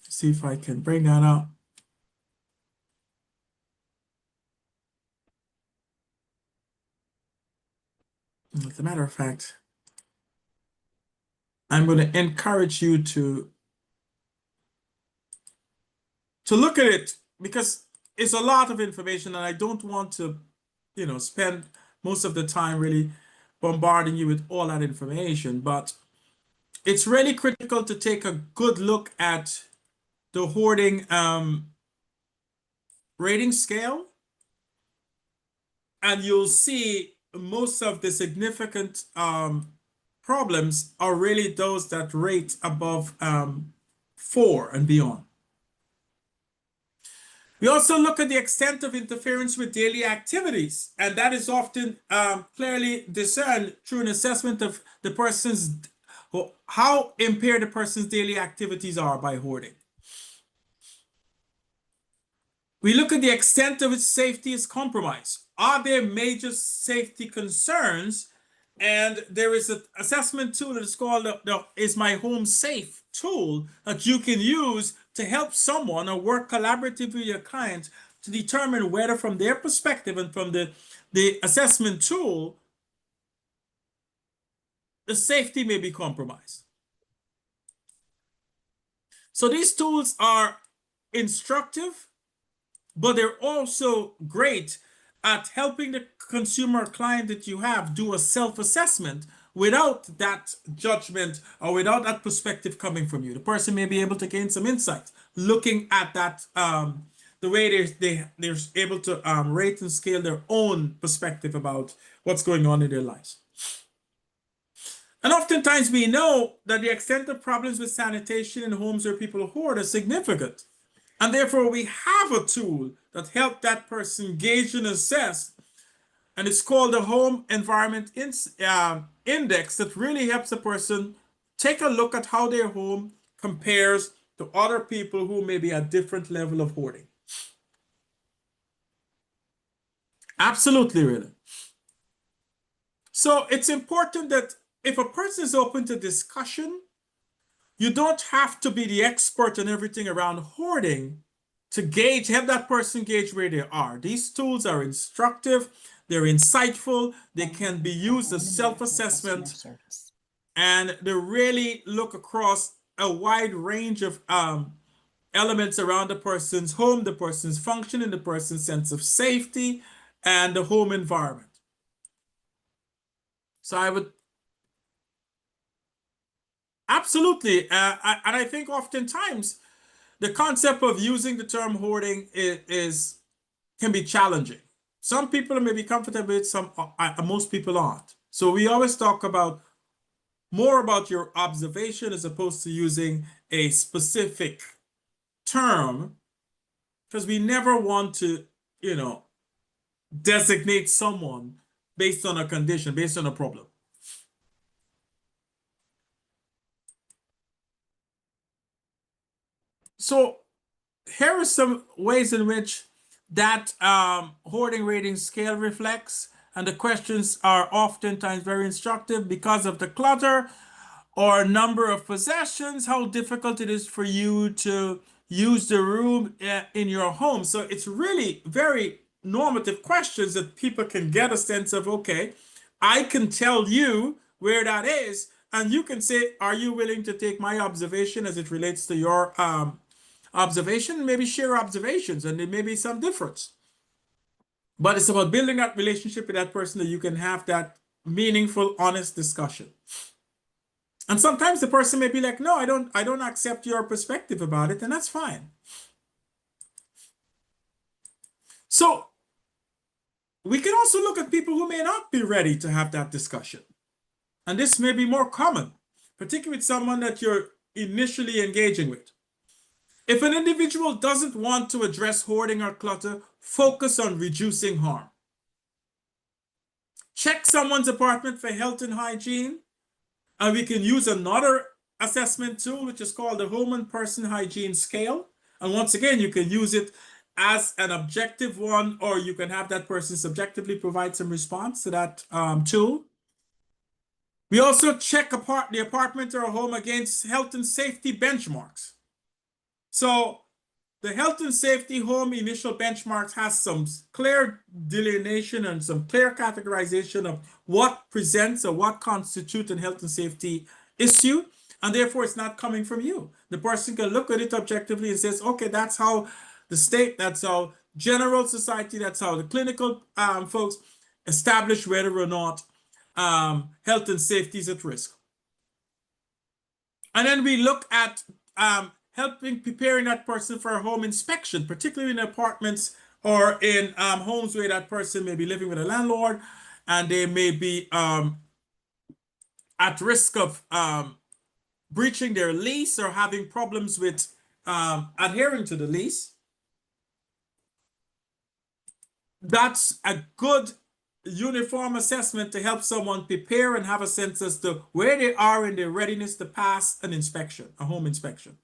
See if I can bring that up. As a matter of fact, I'm going to encourage you to look at it because it's a lot of information, and I don't want to, spend most of the time really bombarding you with all that information. But it's really critical to take a good look at the hoarding rating scale, and you'll see most of the significant problems are really those that rate above 4 and beyond. We also look at the extent of interference with daily activities, and that is often clearly discerned through an assessment of the person's, how impaired the person's daily activities are by hoarding. We look at the extent of its safety is compromised. Are there major safety concerns? And there is an assessment tool that is called the Is My Home Safe tool that you can use to help someone or work collaboratively with your client to determine whether from their perspective and from the assessment tool, the safety may be compromised. So these tools are instructive, but they're also great at helping the consumer or client that you have do a self-assessment without that judgment or without that perspective coming from you. The person may be able to gain some insight looking at that, the way they're able to rate and scale their own perspective about what's going on in their lives. And oftentimes we know that the extent of problems with sanitation in homes where people hoard are significant. And therefore, we have a tool that helps that person gauge and assess. And it's called the Home Environment Index that really helps a person take a look at how their home compares to other people who may be at different level of hoarding. Absolutely, really. So it's important that if a person is open to discussion, you don't have to be the expert in everything around hoarding to help that person gauge where they are. These tools are instructive, they're insightful, they can be used as self-assessment, and they really look across a wide range of elements around the person's home, the person's functioning, the person's sense of safety, and the home environment. So I would absolutely, and I think oftentimes the concept of using the term hoarding can be challenging. Some people may be comfortable with some, most people aren't. So we always talk about more about your observation as opposed to using a specific term, because we never want to, designate someone based on a condition, based on a problem. So here are some ways in which that hoarding rating scale reflects, and the questions are oftentimes very instructive because of the clutter or number of possessions, how difficult it is for you to use the room in your home. So it's really very normative questions that people can get a sense of, okay, I can tell you where that is, and you can say, are you willing to take my observation as it relates to your observation? Maybe share observations, and there may be some difference. But it's about building that relationship with that person that you can have that meaningful, honest discussion. And sometimes the person may be like, no, I don't accept your perspective about it, and that's fine. So we can also look at people who may not be ready to have that discussion. And this may be more common, particularly with someone that you're initially engaging with. If an individual doesn't want to address hoarding or clutter, focus on reducing harm. Check someone's apartment for health and hygiene. And we can use another assessment tool, which is called the Home and Person Hygiene Scale. And once again, you can use it as an objective one, or you can have that person subjectively provide some response to that tool. We also check the apartment or home against health and safety benchmarks. So the health and safety home initial benchmarks has some clear delineation and some clear categorization of what presents or what constitutes a health and safety issue, and therefore it's not coming from you. The person can look at it objectively and says, okay, that's how the state, that's how general society, that's how the clinical folks establish whether or not health and safety is at risk. And then we look at helping preparing that person for a home inspection, particularly in apartments or in homes where that person may be living with a landlord and they may be at risk of breaching their lease or having problems with adhering to the lease. That's a good uniform assessment to help someone prepare and have a sense as to where they are in their readiness to pass an inspection, a home inspection.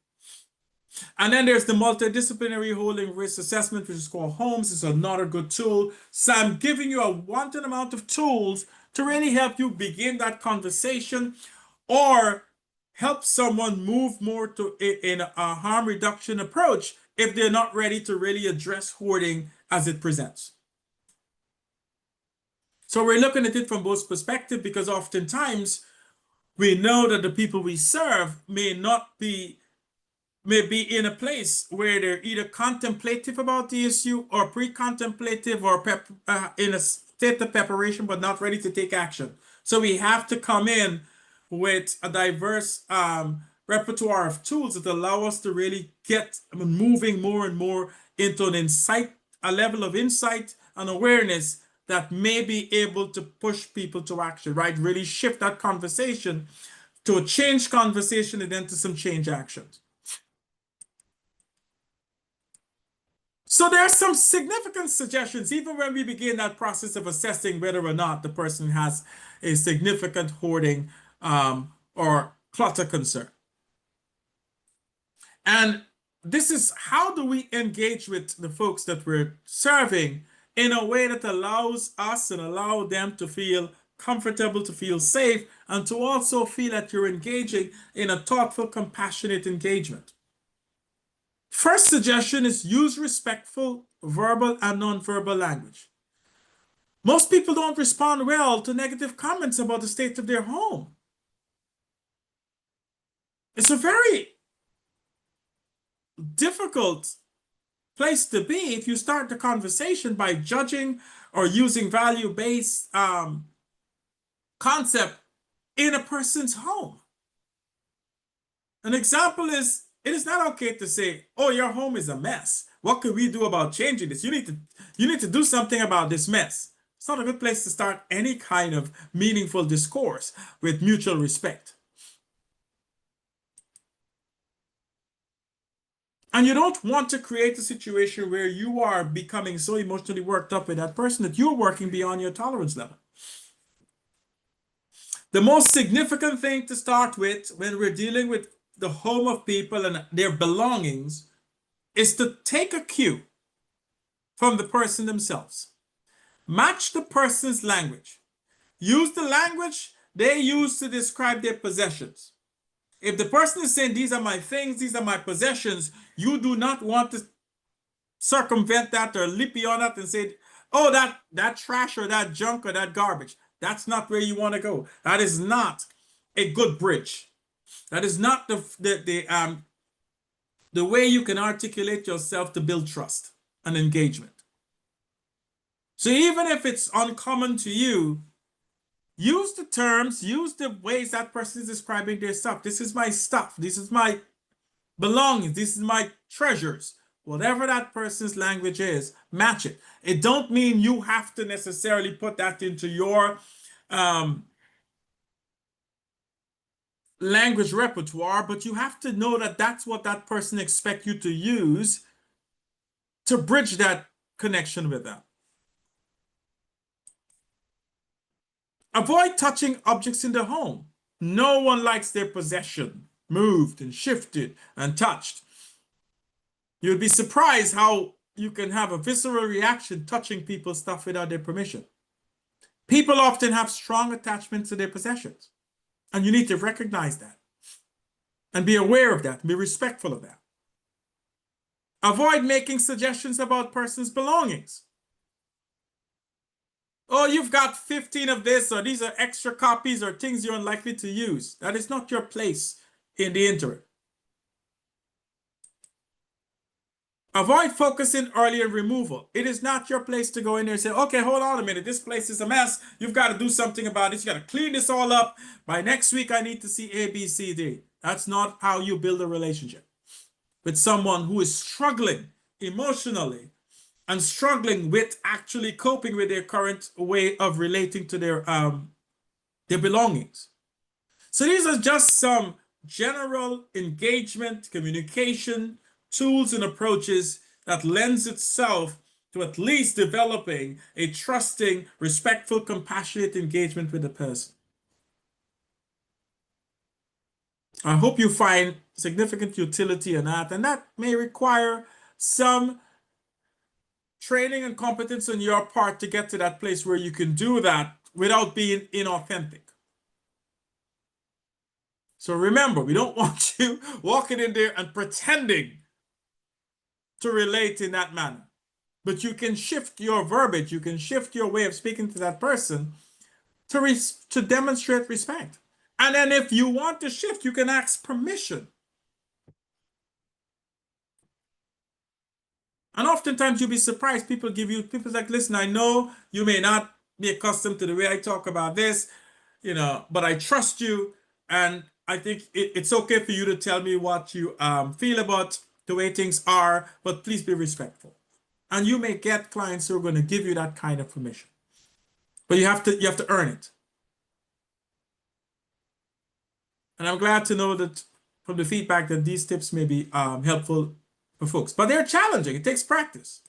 And then there's the multidisciplinary holding risk assessment, which is called HOMES. It's another good tool. So I'm giving you a wanted amount of tools to really help you begin that conversation or help someone move more to in a harm reduction approach if they're not ready to really address hoarding as it presents. So we're looking at it from both perspectives because oftentimes we know that the people we serve may be in a place where they're either contemplative about the issue or pre-contemplative or in a state of preparation but not ready to take action. So we have to come in with a diverse repertoire of tools that allow us to really get moving more and more into a level of insight and awareness that may be able to push people to action, right? Really shift that conversation to a change conversation and then to some change actions. So there are some significant suggestions, even when we begin that process of assessing whether or not the person has a significant hoarding or clutter concern. And this is how do we engage with the folks that we're serving in a way that allows us and allow them to feel comfortable, to feel safe, and to also feel that you're engaging in a thoughtful, compassionate engagement. First suggestion is use respectful verbal and nonverbal language. Most people don't respond well to negative comments about the state of their home. It's a very difficult place to be if you start the conversation by judging or using value-based concept in a person's home. An example is, it is not okay to say, oh, your home is a mess. What can we do about changing this? You need to do something about this mess. It's not a good place to start any kind of meaningful discourse with mutual respect. And you don't want to create a situation where you are becoming so emotionally worked up with that person that you're working beyond your tolerance level. The most significant thing to start with when we're dealing with the home of people and their belongings is to take a cue from the person themselves. Match the person's language. Use the language they use to describe their possessions. If the person is saying, these are my things, these are my possessions, you do not want to circumvent that or leap beyond that and say, oh, that trash or that junk or that garbage. That's not where you want to go. That is not a good bridge. That is not the way you can articulate yourself to build trust and engagement. So even if it's uncommon to you, use the terms, use the ways that person is describing their stuff. This is my stuff. This is my belongings. This is my treasures. Whatever that person's language is, match it. It don't mean you have to necessarily put that into your language repertoire, but you have to know that that's what that person expects you to use to bridge that connection with them. Avoid touching objects in the home. No one likes their possession moved and shifted and touched. You'd be surprised how you can have a visceral reaction touching people's stuff without their permission. People often have strong attachments to their possessions, and you need to recognize that and be aware of that and be respectful of that. Avoid making suggestions about person's belongings. Oh, you've got 15 of this, or these are extra copies or things you're unlikely to use. That is not your place in the interim. Avoid focusing early on removal. It is not your place to go in there and say, okay, hold on a minute. This place is a mess. You've got to do something about it. You got to clean this all up. By next week, I need to see A, B, C, D. That's not how you build a relationship with someone who is struggling emotionally and struggling with actually coping with their current way of relating to their belongings. So these are just some general engagement, communication tools and approaches that lends itself to at least developing a trusting, respectful, compassionate engagement with the person. I hope you find significant utility in that, and that may require some training and competence on your part to get to that place where you can do that without being inauthentic. So remember, we don't want you walking in there and pretending to relate in that manner. But you can shift your verbiage, you can shift your way of speaking to that person to demonstrate respect. And then if you want to shift, you can ask permission. And oftentimes you'll be surprised. People's like, listen, I know you may not be accustomed to the way I talk about this, but I trust you. And I think it's okay for you to tell me what you feel about the way things are, but please be respectful. And you may get clients who are going to give you that kind of permission. But you have to earn it. And I'm glad to know that from the feedback that these tips may be helpful for folks. But they're challenging. It takes practice.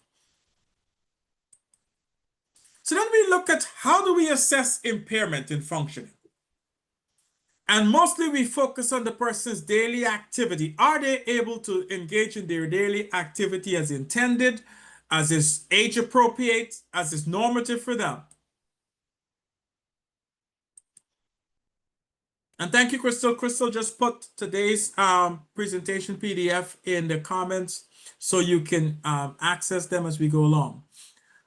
So then we look at how do we assess impairment in functioning? And mostly we focus on the person's daily activity. Are they able to engage in their daily activity as intended, as is age appropriate, as is normative for them? And thank you, Crystal. Crystal just put today's presentation PDF in the comments so you can access them as we go along.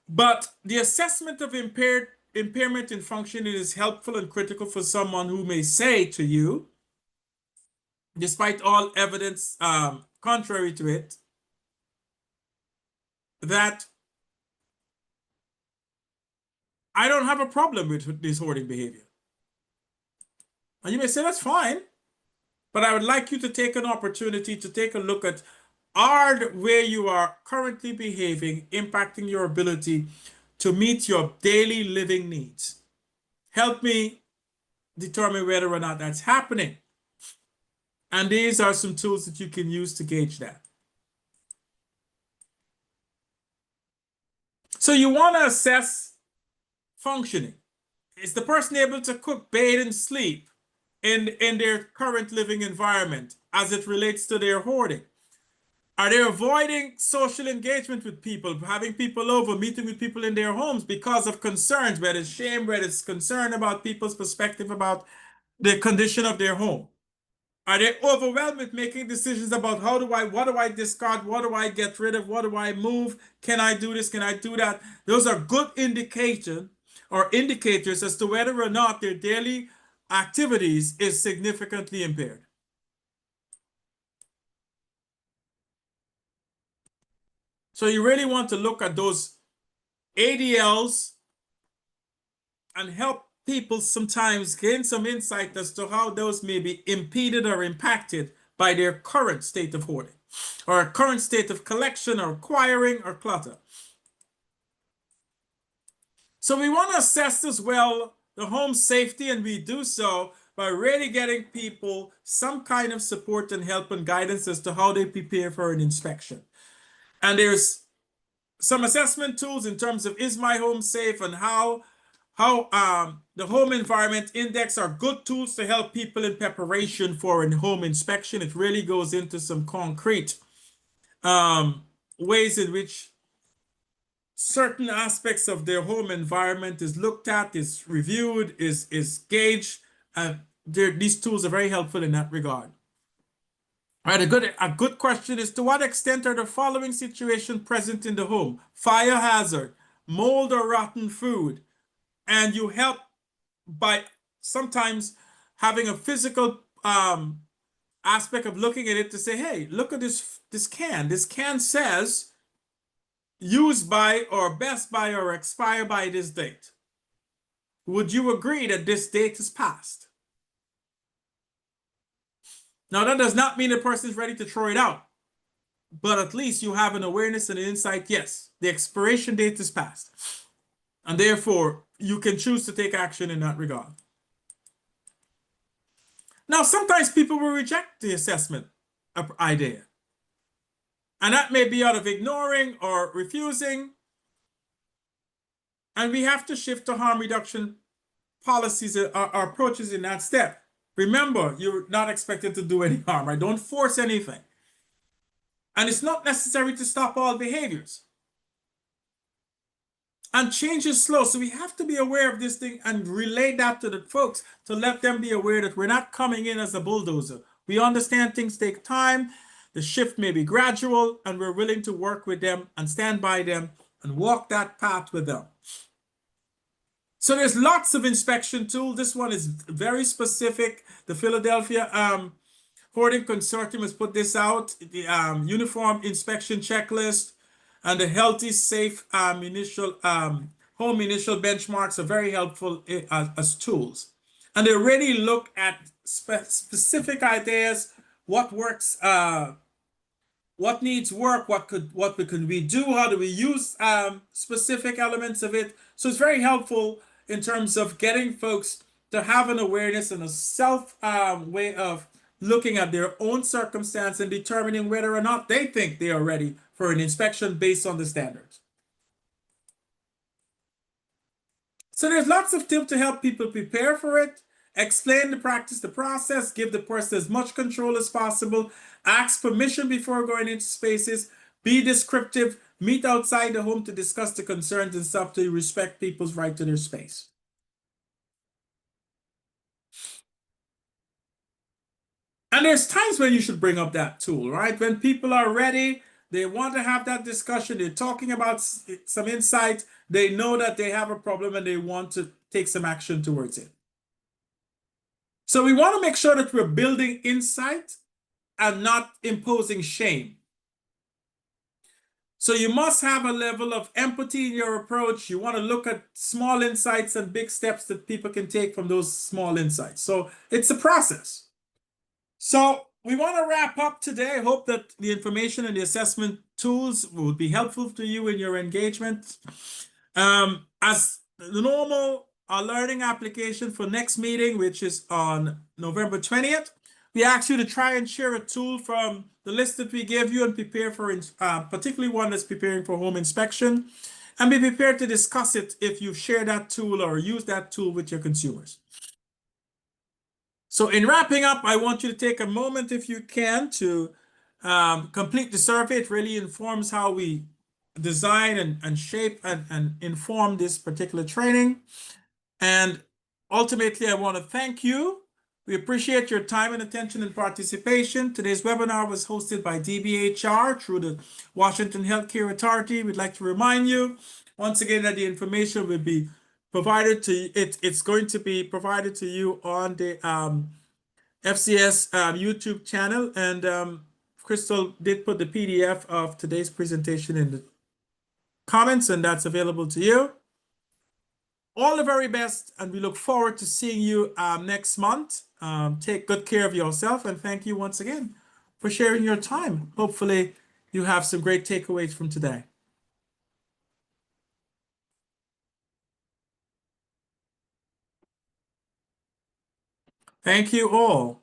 But the assessment of impairment in functioning is helpful and critical for someone who may say to you, despite all evidence contrary to it, that I don't have a problem with this hoarding behavior. And you may say, that's fine, but I would like you to take an opportunity to take a look at, are the way you are currently behaving impacting your ability to meet your daily living needs? Help me determine whether or not that's happening. And these are some tools that you can use to gauge that. So you want to assess functioning. Is the person able to cook, bathe, and sleep in their current living environment as it relates to their hoarding? Are they avoiding social engagement with people, having people over, meeting with people in their homes because of concerns, whether it's shame, whether it's concern about people's perspective about the condition of their home? Are they overwhelmed with making decisions about what do I discard, what do I get rid of, what do I move, can I do this, can I do that? Those are good indicators as to whether or not their daily activities is significantly impaired. So you really want to look at those ADLs and help people sometimes gain some insight as to how those may be impeded or impacted by their current state of hoarding, or a current state of collection or acquiring or clutter. So we want to assess as well the home safety, and we do so by really getting people some kind of support and help and guidance as to how they prepare for an inspection. And there's some assessment tools in terms of, is my home safe, and how the home environment index are good tools to help people in preparation for a home inspection. It really goes into some concrete ways in which certain aspects of their home environment is looked at, is reviewed, is gauged. These tools are very helpful in that regard. All right, a good question is, to what extent are the following situations present in the home? Fire hazard, mold or rotten food, and you help by sometimes having a physical aspect of looking at it to say, hey, look at this can. This can says used by or best by or expire by this date. Would you agree that this date is past? Now, that does not mean the person is ready to throw it out, but at least you have an awareness and an insight. Yes, the expiration date is past, and therefore you can choose to take action in that regard. Now, sometimes people will reject the assessment idea, and that may be out of ignoring or refusing, and we have to shift to harm reduction policies or approaches in that step. Remember, you're not expected to do any harm, right? Don't force anything. And it's not necessary to stop all behaviors. And change is slow. So we have to be aware of this thing and relay that to the folks to let them be aware that we're not coming in as a bulldozer. We understand things take time. The shift may be gradual, and we're willing to work with them and stand by them and walk that path with them. So there's lots of inspection tools. This one is very specific. The Philadelphia Hoarding Consortium has put this out. The uniform inspection checklist and the healthy, safe home initial benchmarks are very helpful as tools. And they really look at specific ideas, what works, what needs work, what could we do, how do we use specific elements of it. So it's very helpful in terms of getting folks to have an awareness and a self way of looking at their own circumstance and determining whether or not they think they are ready for an inspection based on the standards. So there's lots of tips to help people prepare for it. Explain the practice, the process, give the person as much control as possible, ask permission before going into spaces, be descriptive, meet outside the home to discuss the concerns and stuff to respect people's right to their space. And there's times when you should bring up that tool, right? When people are ready, they want to have that discussion, they're talking about some insight, they know that they have a problem and they want to take some action towards it. So we want to make sure that we're building insight and not imposing shame. So you must have a level of empathy in your approach. You want to look at small insights and big steps that people can take from those small insights. So it's a process. So we want to wrap up today. I hope that the information and the assessment tools will be helpful to you in your engagement. As the normal, our learning application for next meeting, which is on November 20th, we ask you to try and share a tool from the list that we gave you and prepare for, particularly one that's preparing for home inspection, and be prepared to discuss it if you share that tool or use that tool with your consumers. So in wrapping up, I want you to take a moment, if you can, to complete the survey. It really informs how we design and shape and inform this particular training. And ultimately, I want to thank you. We appreciate your time and attention and participation. Today's webinar was hosted by DBHR through the Washington Healthcare Authority. We'd like to remind you once again that the information will be provided to you. It's going to be provided to you on the FCS YouTube channel. And Crystal did put the PDF of today's presentation in the comments, and that's available to you. All the very best, and we look forward to seeing you next month. Take good care of yourself, and thank you once again for sharing your time. Hopefully, you have some great takeaways from today. Thank you all.